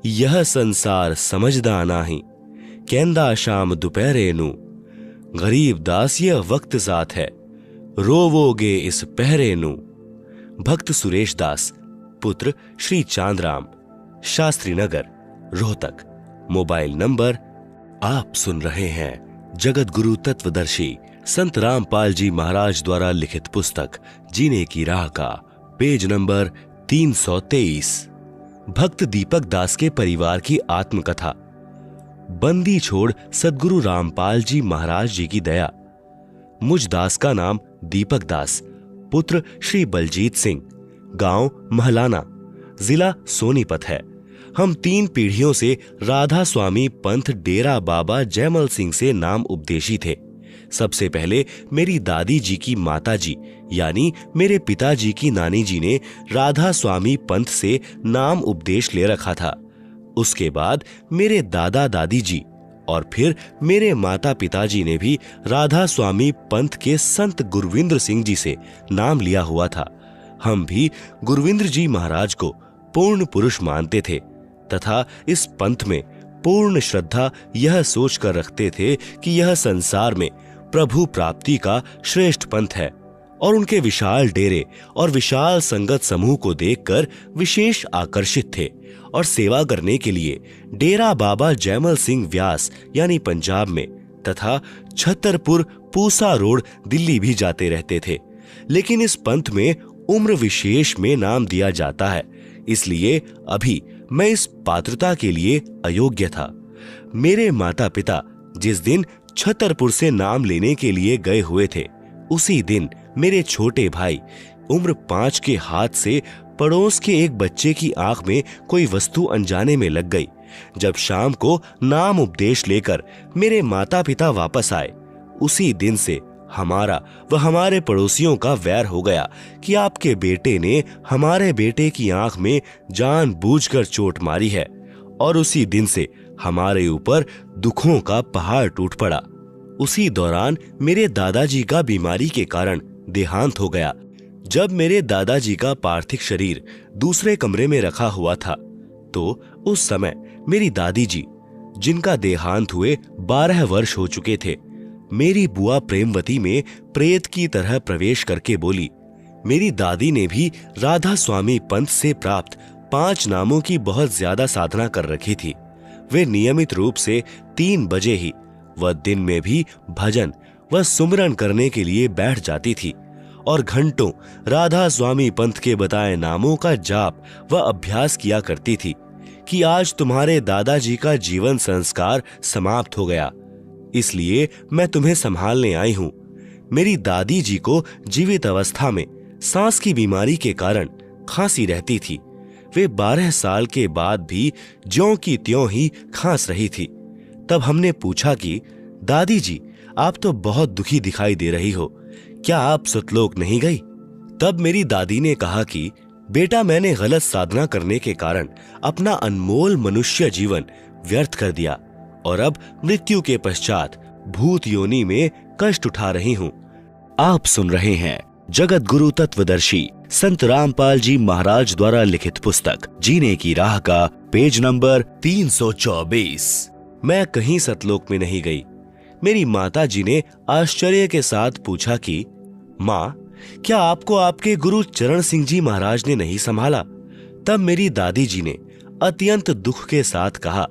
यह संसार समझदा नाही, कहंदा शाम दोपहरे नू, गरीब दास यह वक्त साथ है, रोवोगे इस पहरे नू। भक्त सुरेश दास, पुत्र श्री चांदराम, शास्त्री नगर, रोहतक। Mobile number. आप सुन रहे हैं जगत गुरु तत्वदर्शी संत रामपाल जी महाराज द्वारा लिखित पुस्तक जीने की राह का पेज नंबर 323। भक्त दीपक दास के परिवार की आत्मकथा। बंदी छोड़ सद्गुरु रामपाल जी महाराज जी की दया। मुझ दास का नाम दीपक दास, पुत्र श्री बलजीत सिंह, गांव महलाना, जिला सोनीपत है। हम 3 पीढ़ियों से राधा स्वामी पंथ डेरा बाबा जयमल सिंह से नाम उपदेशी थे। सबसे पहले मेरी दादी जी की माता जी यानी मेरे पिताजी की नानी जी ने राधा स्वामी पंथ से नाम उपदेश ले रखा था। उसके बाद मेरे दादा दादी जी और फिर मेरे माता पिताजी ने भी राधा स्वामी पंथ के संत गुरविंद्र सिंह जी से नाम लिया हुआ था। हम भी गुरविंद्र जी महाराज को पूर्ण पुरुष मानते थे तथा इस पंथ में पूर्ण श्रद्धा यह सोचकर रखते थे कि यह संसार में प्रभु प्राप्ति का श्रेष्ठ पंथ है और उनके विशाल डेरे और विशाल संगत समूह को देखकर विशेष आकर्षित थे और सेवा करने के लिए डेरा बाबा जयमल सिंह व्यास यानी पंजाब में तथा छतरपुर पूसा रोड दिल्ली भी जाते रहते थे। लेकिन इस पंथ में उम्र विशेष में नाम दिया जाता है, इसलिए अभी मैं इस पात्रता के लिए अयोग्य था। मेरे माता पिता जिस दिन छतरपुर से नाम लेने के लिए गए हुए थे, उसी दिन मेरे छोटे भाई उम्र 5 के हाथ से पड़ोस के एक बच्चे की आंख में कोई वस्तु अनजाने में लग गई। जब शाम को नाम उपदेश लेकर मेरे माता पिता वापस आए, उसी दिन से हमारा व हमारे पड़ोसियों का वैर हो गया कि आपके बेटे ने हमारे बेटे की आंख में जानबूझकर चोट मारी है, और उसी दिन से हमारे ऊपर दुखों का पहाड़ टूट पड़ा। उसी दौरान मेरे दादाजी का बीमारी के कारण देहांत हो गया। जब मेरे दादाजी का पार्थिव शरीर दूसरे कमरे में रखा हुआ था, तो उस समय मेरी दादी जी, जिनका देहांत हुए 12 वर्ष हो चुके थे, मेरी बुआ प्रेमवती में प्रेत की तरह प्रवेश करके बोली। मेरी दादी ने भी राधा स्वामी पंथ से प्राप्त 5 नामों की बहुत ज्यादा साधना कर रखी थी। वे नियमित रूप से 3 बजे ही व दिन में भी भजन व सुमिरन करने के लिए बैठ जाती थी और घंटों राधा स्वामी पंथ के बताए नामों का जाप व अभ्यास किया करती थी कि आज तुम्हारे दादाजी का जीवन संस्कार समाप्त हो गया, इसलिए मैं तुम्हें संभालने आई हूँ। मेरी दादी जी को जीवित अवस्था में सांस की बीमारी के कारण खांसी रहती थी। वे 12 साल के बाद भी ज्यों की त्यों ही खांस रही थी। तब हमने पूछा कि दादी जी, आप तो बहुत दुखी दिखाई दे रही हो, क्या आप सतलोक नहीं गई? तब मेरी दादी ने कहा कि बेटा, मैंने गलत साधना करने के कारण अपना अनमोल मनुष्य जीवन व्यर्थ कर दिया और अब मृत्यु के पश्चात भूत योनि में कष्ट उठा रही हूँ। आप सुन रहे हैं जगत गुरु तत्वदर्शी संत रामपाल जी महाराज द्वारा लिखित पुस्तक जीने की राह का पेज नंबर 324। मैं कहीं सतलोक में नहीं गई। मेरी माता जी ने आश्चर्य के साथ पूछा कि माँ, क्या आपको आपके गुरु चरण सिंह जी महाराज ने नहीं संभाला? तब मेरी दादी जी ने अत्यंत दुख के साथ कहा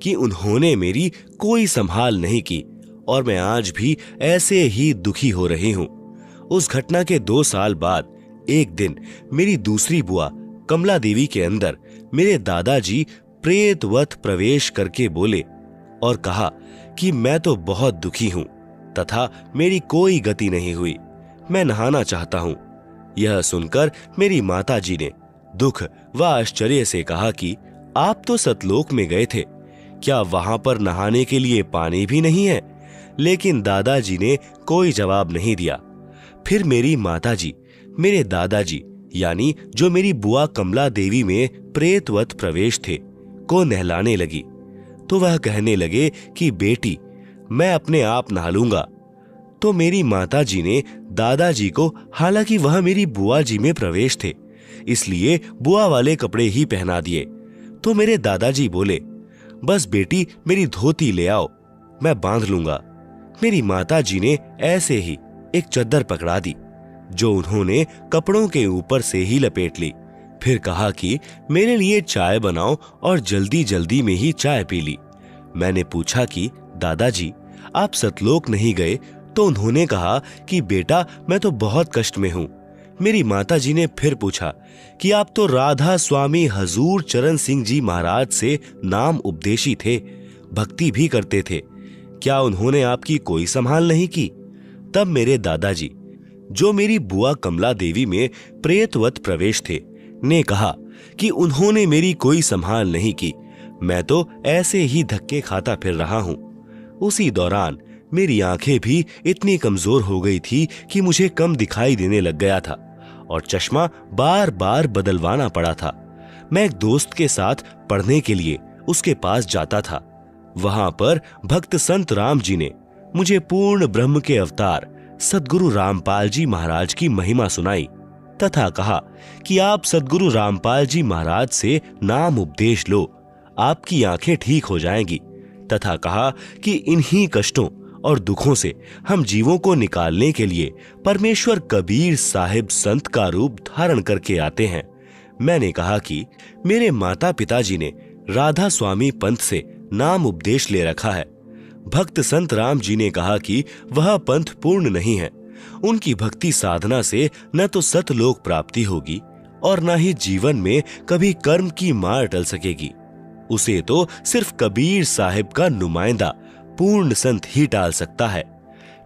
कि उन्होंने मेरी कोई संभाल नहीं की और मैं आज भी ऐसे ही दुखी हो रही हूँ। उस घटना के 2 साल बाद एक दिन मेरी दूसरी बुआ कमला देवी के अंदर मेरे दादाजी प्रेतवत प्रवेश करके बोले और कहा कि मैं तो बहुत दुखी हूँ तथा मेरी कोई गति नहीं हुई, मैं नहाना चाहता हूँ। यह सुनकर मेरी माता जी ने दुख व आश्चर्य से कहा कि आप तो सतलोक में गए थे, क्या वहां पर नहाने के लिए पानी भी नहीं है? लेकिन दादाजी ने कोई जवाब नहीं दिया। फिर मेरी माताजी मेरे दादाजी यानी जो मेरी बुआ कमला देवी में प्रेतवत प्रवेश थे को नहलाने लगी तो वह कहने लगे कि बेटी, मैं अपने आप नहा लूंगा। तो मेरी माताजी ने दादाजी को, हालांकि वह मेरी बुआ जी में प्रवेश थे, इसलिए बुआ वाले कपड़े ही पहना दिए। तो मेरे दादाजी बोले, बस बेटी मेरी धोती ले आओ, मैं बांध लूंगा। मेरी माताजी ने ऐसे ही एक चद्दर पकड़ा दी जो उन्होंने कपड़ों के ऊपर से ही लपेट ली। फिर कहा कि मेरे लिए चाय बनाओ और जल्दी जल्दी में ही चाय पी ली। मैंने पूछा कि दादाजी, आप सतलोक नहीं गए? तो उन्होंने कहा कि बेटा, मैं तो बहुत कष्ट में हूँ। मेरी माताजी ने फिर पूछा कि आप तो राधा स्वामी हजूर चरण सिंह जी महाराज से नाम उपदेशी थे, भक्ति भी करते थे, क्या उन्होंने आपकी कोई संभाल नहीं की? तब मेरे दादाजी, जो मेरी बुआ कमला देवी में प्रेतवत प्रवेश थे, ने कहा कि उन्होंने मेरी कोई संभाल नहीं की, मैं तो ऐसे ही धक्के खाता फिर रहा हूं। उसी दौरान मेरी आंखें भी इतनी कमजोर हो गई थी कि मुझे कम दिखाई देने लग गया था और चश्मा बार बार बदलवाना पड़ा था। मैं एक दोस्त के साथ पढ़ने के लिए उसके पास जाता था। वहां पर भक्त संत राम जी ने मुझे पूर्ण ब्रह्म के अवतार सद्गुरु रामपाल जी महाराज की महिमा सुनाई तथा कहा कि आप सद्गुरु रामपाल जी महाराज से नाम उपदेश लो, आपकी आंखें ठीक हो जाएंगी, तथा कहा कि इन्हीं कष्टों और दुखों से हम जीवों को निकालने के लिए परमेश्वर कबीर साहिब संत का रूप धारण करके आते हैं। मैंने कहा कि मेरे माता पिताजी ने राधा स्वामी पंथ से नाम उपदेश ले रखा है। भक्त संत राम जी ने कहा कि वह पंथ पूर्ण नहीं है, उनकी भक्ति साधना से न तो सतलोक प्राप्ति होगी और न ही जीवन में कभी कर्म की मार टल सकेगी। उसे तो सिर्फ कबीर साहिब का नुमाइंदा पूर्ण संत ही टाल सकता है।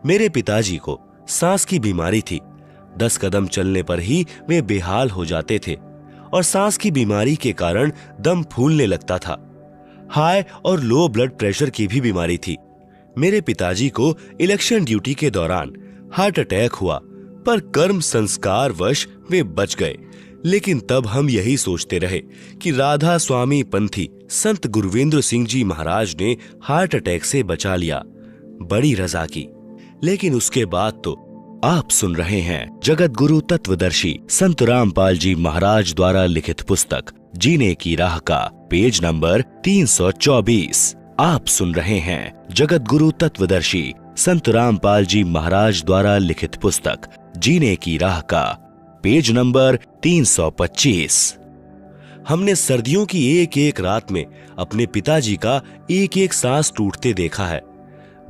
मेरे पिताजी को सांस की बीमारी थी। 10 कदम चलने पर ही वे बेहाल हो जाते थे और सांस की बीमारी के कारण दम फूलने लगता था। हाई और लो ब्लड प्रेशर की भी बीमारी थी। मेरे पिताजी को इलेक्शन ड्यूटी के दौरान हार्ट अटैक हुआ, पर कर्म संस्कार वश वे बच गए। लेकिन तब हम यही सोचते रहे कि राधा स्वामी पंथी संत गुरविंद्र सिंह जी महाराज ने हार्ट अटैक से बचा लिया, बड़ी रजा की। लेकिन उसके बाद तो आप सुन रहे हैं जगत गुरु तत्वदर्शी संत रामपाल जी महाराज द्वारा लिखित पुस्तक जीने की राह का पेज नंबर 324। आप सुन रहे हैं जगत गुरु तत्वदर्शी संत रामपाल जी महाराज द्वारा लिखित पुस्तक जीने की राह का पेज नंबर 325। हमने सर्दियों की एक एक रात में अपने पिताजी का एक एक सांस टूटते देखा है।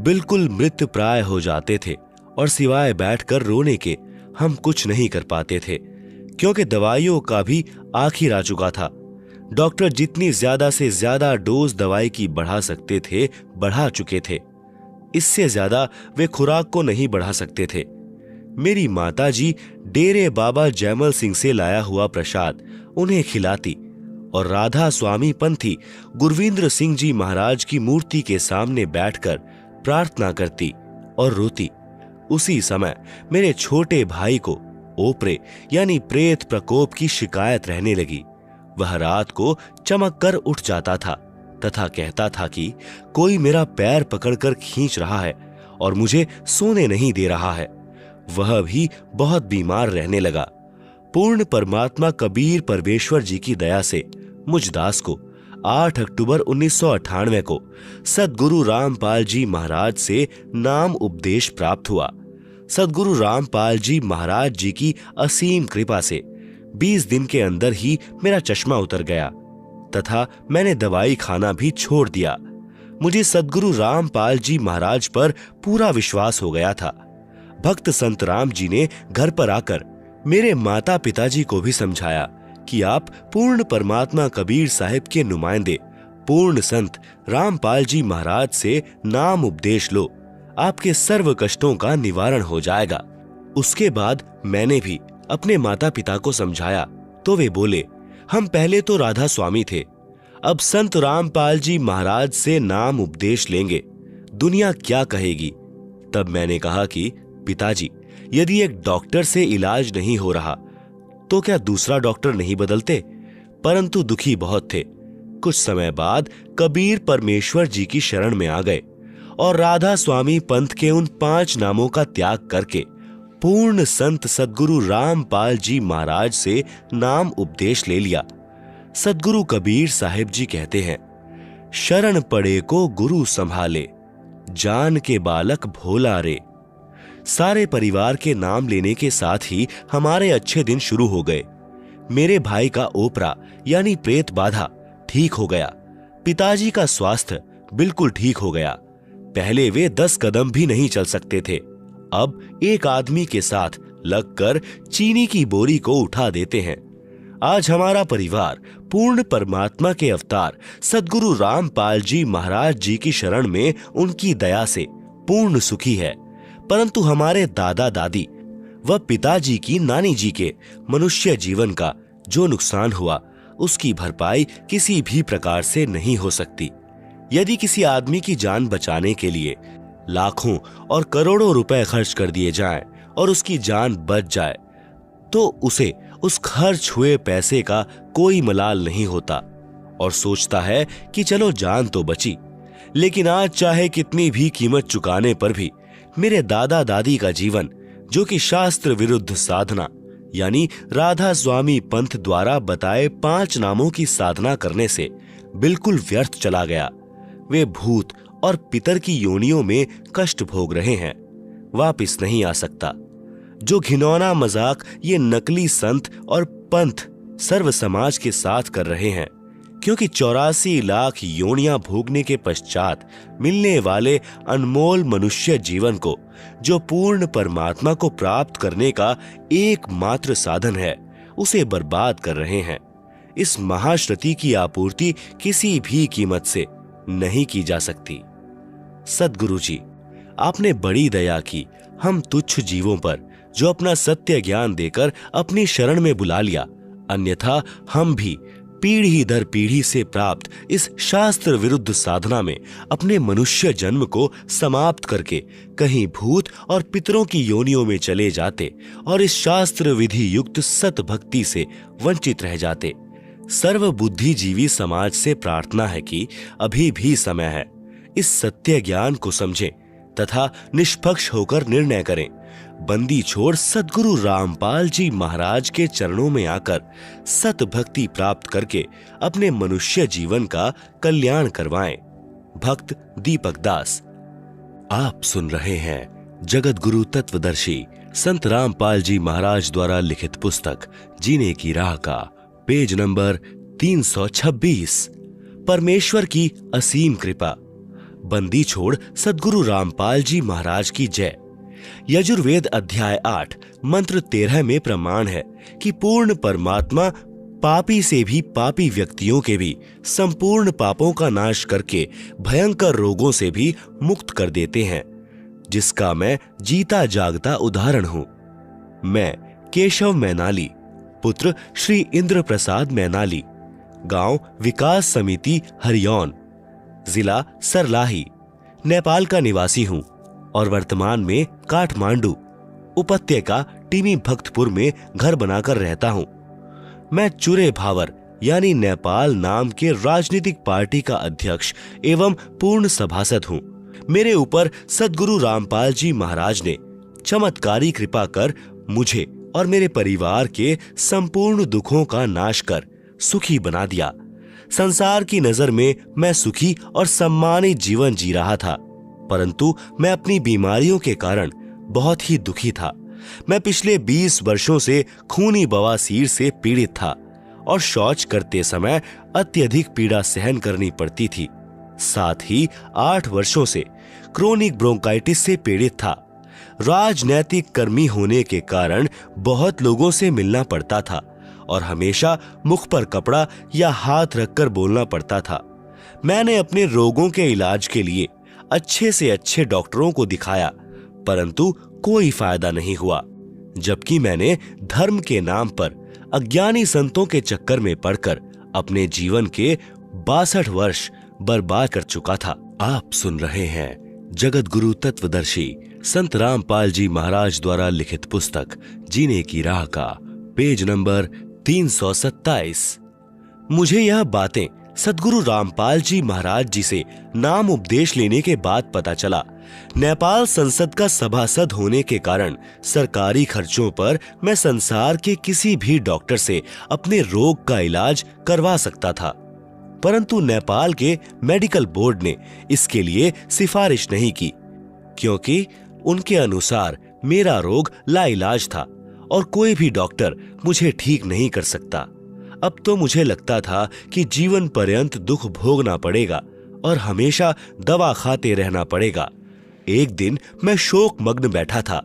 बिल्कुल मृत प्राय हो जाते थे और सिवाय बैठकर रोने के हम कुछ नहीं कर पाते थे, क्योंकि दवाइयों का भी आखिर आ चुका था। डॉक्टर जितनी ज्यादा से ज्यादा डोज दवाई की बढ़ा सकते थे बढ़ा चुके थे, इससे ज्यादा वे खुराक को नहीं बढ़ा सकते थे। मेरी माताजी डेरे बाबा जयमल सिंह से लाया हुआ प्रसाद उन्हें खिलाती और राधा स्वामी पंथी गुरविंद्र सिंह जी महाराज की मूर्ति के सामने बैठकर प्रार्थना करती और रोती। उसी समय मेरे छोटे भाई को ओपरे यानी प्रेत प्रकोप की शिकायत रहने लगी। वह रात को चमक कर उठ जाता था तथा कहता था कि कोई मेरा पैर पकड़कर खींच रहा है और मुझे सोने नहीं दे रहा है। वह भी बहुत बीमार रहने लगा। पूर्ण परमात्मा कबीर परमेश्वर जी की दया से मुझ दास को 8 अक्टूबर 1998 को सद्गुरु रामपाल जी महाराज से नाम उपदेश प्राप्त हुआ। सद्गुरु रामपाल जी महाराज जी की असीम कृपा से 20 दिन के अंदर ही मेरा चश्मा उतर गया तथा मैंने दवाई खाना भी छोड़ दिया। मुझे सद्गुरु रामपाल जी महाराज पर पूरा विश्वास हो गया था। भक्त संत राम जी ने घर पर आकर मेरे माता पिताजी को भी समझाया कि आप पूर्ण परमात्मा कबीर साहिब के नुमाइंदे पूर्ण संत रामपाल जी महाराज से नाम उपदेश लो, आपके सर्व कष्टों का निवारण हो जाएगा। उसके बाद मैंने भी अपने माता पिता को समझाया तो वे बोले, हम पहले तो राधा स्वामी थे, अब संत रामपाल जी महाराज से नाम उपदेश लेंगे, दुनिया क्या कहेगी। तब मैंने कहा कि पिताजी, यदि एक डॉक्टर से इलाज नहीं हो रहा तो क्या दूसरा डॉक्टर नहीं बदलते। परंतु दुखी बहुत थे। कुछ समय बाद कबीर परमेश्वर जी की शरण में आ गए और राधा स्वामी पंथ के उन 5 नामों का त्याग करके पूर्ण संत सद्गुरु रामपाल जी महाराज से नाम उपदेश ले लिया। सद्गुरु कबीर साहिब जी कहते हैं, शरण पड़े को गुरु संभाले, जान के बालक भोला रे। सारे परिवार के नाम लेने के साथ ही हमारे अच्छे दिन शुरू हो गए। मेरे भाई का ओपरा यानी प्रेत बाधा ठीक हो गया। पिताजी का स्वास्थ्य बिल्कुल ठीक हो गया। पहले वे 10 कदम भी नहीं चल सकते थे, अब एक आदमी के साथ लगकर चीनी की बोरी को उठा देते हैं। आज हमारा परिवार पूर्ण परमात्मा के अवतार सद्गुरु रामपाल जी महाराज जी की शरण में उनकी दया से पूर्ण सुखी है। परंतु हमारे दादा दादी व पिताजी की नानी जी के मनुष्य जीवन का जो नुकसान हुआ उसकी भरपाई किसी भी प्रकार से नहीं हो सकती। यदि किसी आदमी की जान बचाने के लिए लाखों और करोड़ों रुपए खर्च कर दिए जाएं और उसकी जान बच जाए तो उसे उस खर्च हुए पैसे का कोई मलाल नहीं होता और सोचता है कि चलो जान तो बची। लेकिन आज चाहे कितनी भी कीमत चुकाने पर भी मेरे दादा दादी का जीवन, जो कि शास्त्र विरुद्ध साधना यानी राधा स्वामी पंथ द्वारा बताए 5 नामों की साधना करने से बिल्कुल व्यर्थ चला गया। वे भूत और पितर की योनियों में कष्ट भोग रहे हैं, वापिस नहीं आ सकता। जो घिनौना मजाक ये नकली संत और पंथ सर्व समाज के साथ कर रहे हैं, क्योंकि 84 लाख योनियां भोगने के पश्चात मिलने वाले अनमोल मनुष्य जीवन को, जो पूर्ण परमात्मा को प्राप्त करने का एकमात्र साधन है, उसे बर्बाद कर रहे हैं। इस महाश्रुति की आपूर्ति किसी भी कीमत से नहीं की जा सकती। सद्गुरु जी, आपने बड़ी दया की हम तुच्छ जीवों पर, जो अपना सत्य ज्ञान देकर अपनी शरण में बुला लिया। अन्यथा हम भी पीढ़ी दर पीढ़ी से प्राप्त इस शास्त्र विरुद्ध साधना में अपने मनुष्य जन्म को समाप्त करके कहीं भूत और पितरों की योनियों में चले जाते और इस शास्त्र विधि युक्त सत भक्ति से वंचित रह जाते। सर्व बुद्धिजीवी समाज से प्रार्थना है कि अभी भी समय है, इस सत्य ज्ञान को समझें तथा निष्पक्ष होकर निर्णय करें। बंदी छोड़ सद्गुरु रामपाल जी महाराज के चरणों में आकर सत भक्ति प्राप्त करके अपने मनुष्य जीवन का कल्याण करवाएं। भक्त दीपक दास। आप सुन रहे हैं जगत गुरु तत्वदर्शी संत रामपाल जी महाराज द्वारा लिखित पुस्तक जीने की राह का पेज नंबर 326। परमेश्वर की असीम कृपा। बंदी छोड़ सद्गुरु रामपाल जी महाराज की जय। यजुर्वेद अध्याय 8 मंत्र 13 में प्रमाण है कि पूर्ण परमात्मा पापी से भी पापी व्यक्तियों के भी संपूर्ण पापों का नाश करके भयंकर रोगों से भी मुक्त कर देते हैं, जिसका मैं जीता जागता उदाहरण हूं। मैं केशव मैनाली, पुत्र श्री इंद्र प्रसाद मैनाली, गांव विकास समिति हरियौन, जिला सरलाही, नेपाल का निवासी हूं और वर्तमान में काठमांडू उपत्यका टिमी भक्तपुर में घर बनाकर रहता हूं। मैं चुरे भावर यानी नेपाल नाम के राजनीतिक पार्टी का अध्यक्ष एवं पूर्ण सभासद हूं। मेरे ऊपर सद्गुरु रामपाल जी महाराज ने चमत्कारी कृपा कर मुझे और मेरे परिवार के संपूर्ण दुखों का नाश कर सुखी बना दिया। संसार की नजर में मैं सुखी और सम्मानित जीवन जी रहा था, परंतु मैं अपनी बीमारियों के कारण बहुत ही दुखी था। मैं पिछले 20 वर्षों से खूनी बवासीर से पीड़ित था और शौच करते समय अत्यधिक पीड़ा सहन करनी पड़ती थी। साथ ही 8 वर्षों से क्रोनिक ब्रोंकाइटिस से पीड़ित था। राजनैतिक कर्मी होने के कारण बहुत लोगों से मिलना पड़ता था और हमेशा मुख पर कपड़ा या हाथ रखकर बोलना पड़ता था। मैंने अपने रोगों के इलाज के लिए अच्छे से अच्छे डॉक्टरों को दिखाया, परंतु कोई फायदा नहीं हुआ। जबकि मैंने धर्म के नाम पर अज्ञानी संतों के चक्कर में पड़कर अपने जीवन के 62 वर्ष बर्बाद कर चुका था। आप सुन रहे हैं जगत गुरु तत्वदर्शी संत रामपाल जी महाराज द्वारा लिखित पुस्तक जीने की राह का पेज नंबर 327। मुझे यह बातें सद्गुरु रामपाल जी महाराज जी से नाम उपदेश लेने के बाद पता चला। नेपाल संसद का सभासद होने के कारण सरकारी खर्चों पर मैं संसार के किसी भी डॉक्टर से अपने रोग का इलाज करवा सकता था, परंतु नेपाल के मेडिकल बोर्ड ने इसके लिए सिफारिश नहीं की, क्योंकि उनके अनुसार मेरा रोग लाइलाज था और कोई भी डॉक्टर मुझे ठीक नहीं कर सकता। अब तो मुझे लगता था कि जीवन पर्यंत दुख भोगना पड़ेगा और हमेशा दवा खाते रहना पड़ेगा। एक दिन मैं शोक मग्न बैठा था।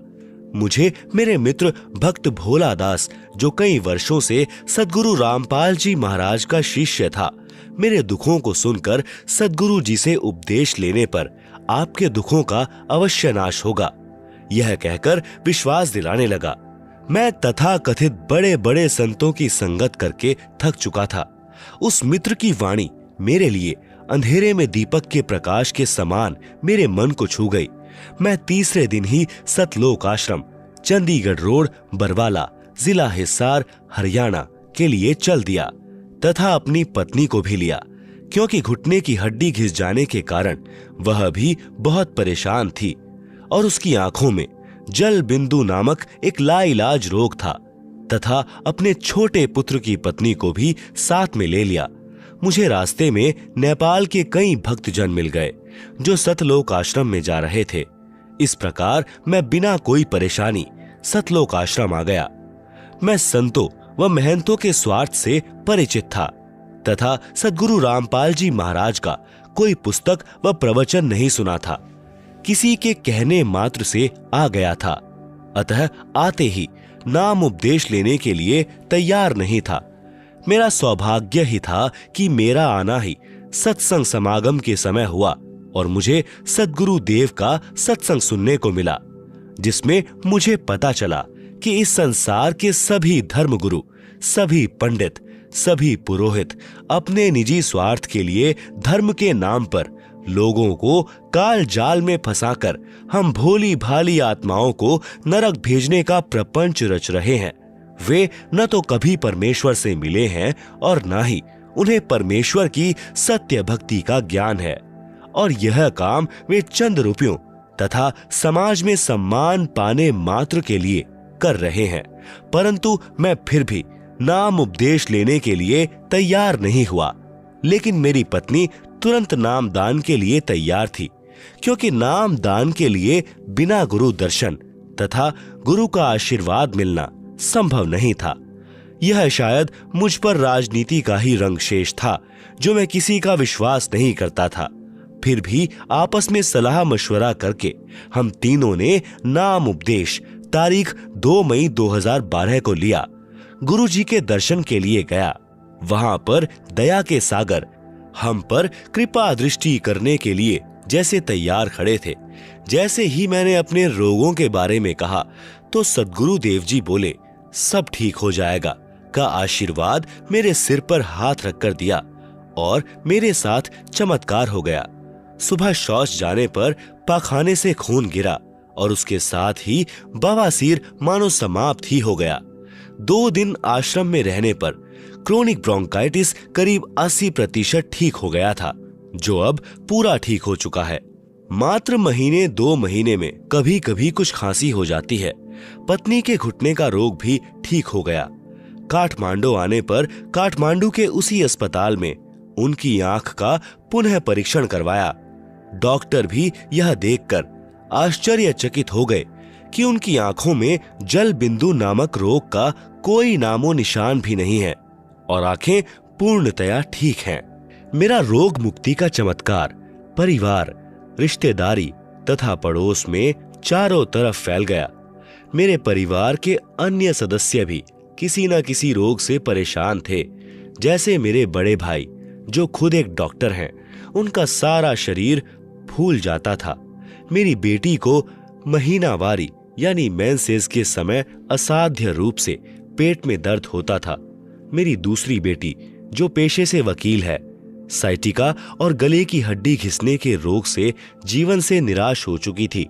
मुझे मेरे मित्र भक्त भोला दास, जो कई वर्षों से सद्गुरु रामपाल जी महाराज का शिष्य था, मेरे दुखों को सुनकर सद्गुरु जी से उपदेश लेने पर आपके दुखों का अवश्य नाश होगा, यह कहकर विश्वास दिलाने लगा। मैं तथाकथित बड़े बड़े संतों की संगत करके थक चुका था। उस मित्र की वाणी मेरे लिए अंधेरे में दीपक के प्रकाश के समान मेरे मन को छू गई। मैं तीसरे दिन ही सतलोक आश्रम, चंडीगढ़ रोड, बरवाला, जिला हिसार, हरियाणा के लिए चल दिया तथा अपनी पत्नी को भी लिया, क्योंकि घुटने की हड्डी घिस जाने के कारण वह भी बहुत परेशान थी और उसकी आंखों में जल बिंदु नामक एक लाइलाज रोग था तथा अपने छोटे पुत्र की पत्नी को भी साथ में ले लिया। मुझे रास्ते में नेपाल के कई भक्तजन मिल गए जो सतलोक आश्रम में जा रहे थे। इस प्रकार मैं बिना कोई परेशानी सतलोक आश्रम आ गया। मैं संतों व महंतों के स्वार्थ से परिचित था तथा सद्गुरु रामपाल जी महाराज का कोई पुस्तक व प्रवचन नहीं सुना था। किसी के कहने मात्र से आ गया था, अतः आते ही नाम उपदेश लेने के लिए तैयार नहीं था। मेरा सौभाग्य ही था कि मेरा आना ही सत्संग समागम के समय हुआ और मुझे सद्गुरु देव का सत्संग सुनने को मिला, जिसमें मुझे पता चला कि इस संसार के सभी धर्मगुरु, सभी पंडित, सभी पुरोहित अपने निजी स्वार्थ के लिए धर्म के नाम पर लोगों को काल जाल में फंसाकर हम भोली भाली आत्माओं को नरक भेजने का प्रपंच रच रहे हैं। वे न तो कभी परमेश्वर से मिले हैं और न ही उन्हें परमेश्वर की सत्य भक्ति का ज्ञान है, और यह काम वे चंद रुपयों तथा समाज में सम्मान पाने मात्र के लिए कर रहे हैं। परंतु मैं फिर भी नाम उपदेश लेने के लिए तैयार नहीं हुआ, लेकिन मेरी पत्नी तुरंत नाम दान के लिए तैयार थी, क्योंकि नाम दान के लिए बिना गुरु दर्शन तथा गुरु का आशीर्वाद मिलना संभव नहीं था। यह शायद मुझ पर राजनीति का ही रंग शेष था, जो मैं किसी का विश्वास नहीं करता था। फिर भी आपस में सलाह मशवरा करके हम तीनों ने नाम उपदेश तारीख 2 मई 2012 को लिया। गुरु जी के दर्शन के लिए गया। वहां पर दया के सागर हम पर कृपा दृष्टि करने के लिए जैसे तैयार खड़े थे। जैसे ही मैंने अपने रोगों के बारे में कहा तो सद्गुरु देव जी बोले, सब ठीक हो जाएगा का आशीर्वाद मेरे सिर पर हाथ रखकर दिया और मेरे साथ चमत्कार हो गया। सुबह शौच जाने पर पाखाने से खून गिरा और उसके साथ ही बवासीर मानो समाप्त ही हो गया। 2 दिन आश्रम में रहने पर क्रोनिक ब्रोंकाइटिस करीब 80% ठीक हो गया था, जो अब पूरा ठीक हो चुका है। मात्र महीने 2 महीने में कभी कभी कुछ खांसी हो जाती है। पत्नी के घुटने का रोग भी ठीक हो गया। काठमांडू आने पर काठमांडू के उसी अस्पताल में उनकी आंख का पुनः परीक्षण करवाया। डॉक्टर भी यह देखकर आश्चर्यचकित हो गए कि उनकी आंखों में जल बिंदु नामक रोग का कोई नामो निशान भी नहीं है और आंखें पूर्णतया ठीक हैं। मेरा रोग मुक्ति का चमत्कार परिवार, रिश्तेदारी तथा पड़ोस में चारों तरफ फैल गया। मेरे परिवार के अन्य सदस्य भी किसी न किसी रोग से परेशान थे। जैसे मेरे बड़े भाई जो खुद एक डॉक्टर हैं, उनका सारा शरीर फूल जाता था। मेरी बेटी को महीनावारी यानी मेंसेस के समय असाध्य रूप से पेट में दर्द होता था। मेरी दूसरी बेटी जो पेशे से वकील है, साइटिका और गले की हड्डी घिसने के रोग से जीवन से निराश हो चुकी थी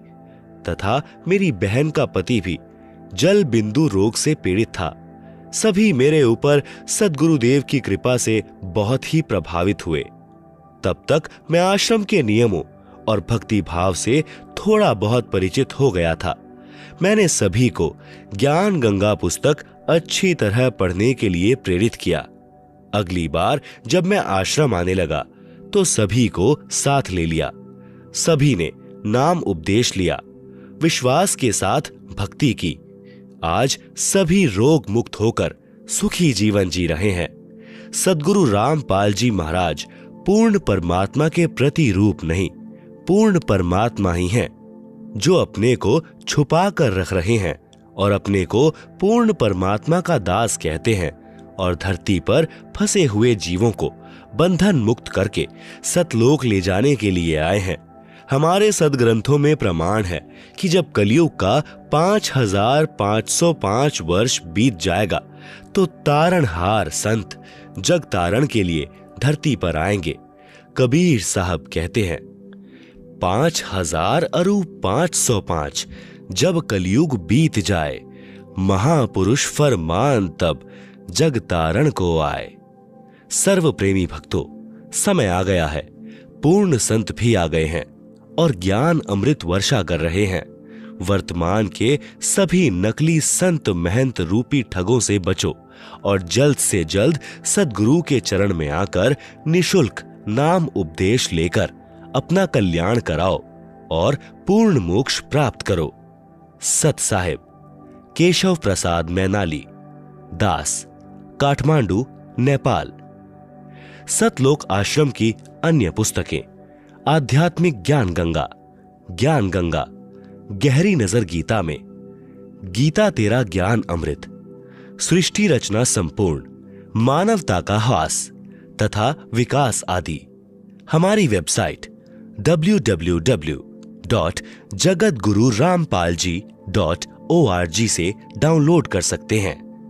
तथा मेरी बहन का पति भी जल बिंदु रोग से पीड़ित था। सभी मेरे ऊपर सद्गुरुदेव की कृपा से बहुत ही प्रभावित हुए। तब तक मैं आश्रम के नियमों और भक्ति भाव से थोड़ा बहुत परिचित हो गया था। मैंने सभी को ज्ञान गंगा पुस्तक अच्छी तरह पढ़ने के लिए प्रेरित किया। अगली बार जब मैं आश्रम आने लगा तो सभी को साथ ले लिया। सभी ने नाम उपदेश लिया, विश्वास के साथ भक्ति की। आज सभी रोग मुक्त होकर सुखी जीवन जी रहे हैं। सद्गुरु रामपाल जी महाराज पूर्ण परमात्मा के प्रतिरूप नहीं, पूर्ण परमात्मा ही हैं, जो अपने को छुपा कर रख रहे हैं और अपने को पूर्ण परमात्मा का दास कहते हैं और धरती पर फंसे हुए जीवों को बंधन मुक्त करके सतलोक ले जाने के लिए आए हैं। हमारे सदग्रंथों में प्रमाण है कि जब कलयुग का 5505 वर्ष बीत जाएगा तो तारणहार संत जग तारण के लिए धरती पर आएंगे। कबीर साहब कहते हैं, 5000 अरु 505 जब कलयुग बीत जाए, महापुरुष फरमान तब जग तारण को आए। सर्व प्रेमी भक्तों, समय आ गया है। पूर्ण संत भी आ गए हैं और ज्ञान अमृत वर्षा कर रहे हैं। वर्तमान के सभी नकली संत महंत रूपी ठगों से बचो और जल्द से जल्द सद्गुरु के चरण में आकर निशुल्क नाम उपदेश लेकर अपना कल्याण कराओ और पूर्ण मोक्ष प्राप्त करो। सत साहिब, केशव प्रसाद मैनाली, दास, काठमांडू, नेपाल। सतलोक आश्रम की अन्य पुस्तकें: आध्यात्मिक ज्ञान गंगा, गहरी नजर गीता में, गीता तेरा ज्ञान अमृत, सृष्टि रचना संपूर्ण, मानवता का हास तथा विकास आदि। हमारी वेबसाइट www.jagatgururampalji.org से डाउनलोड कर सकते हैं।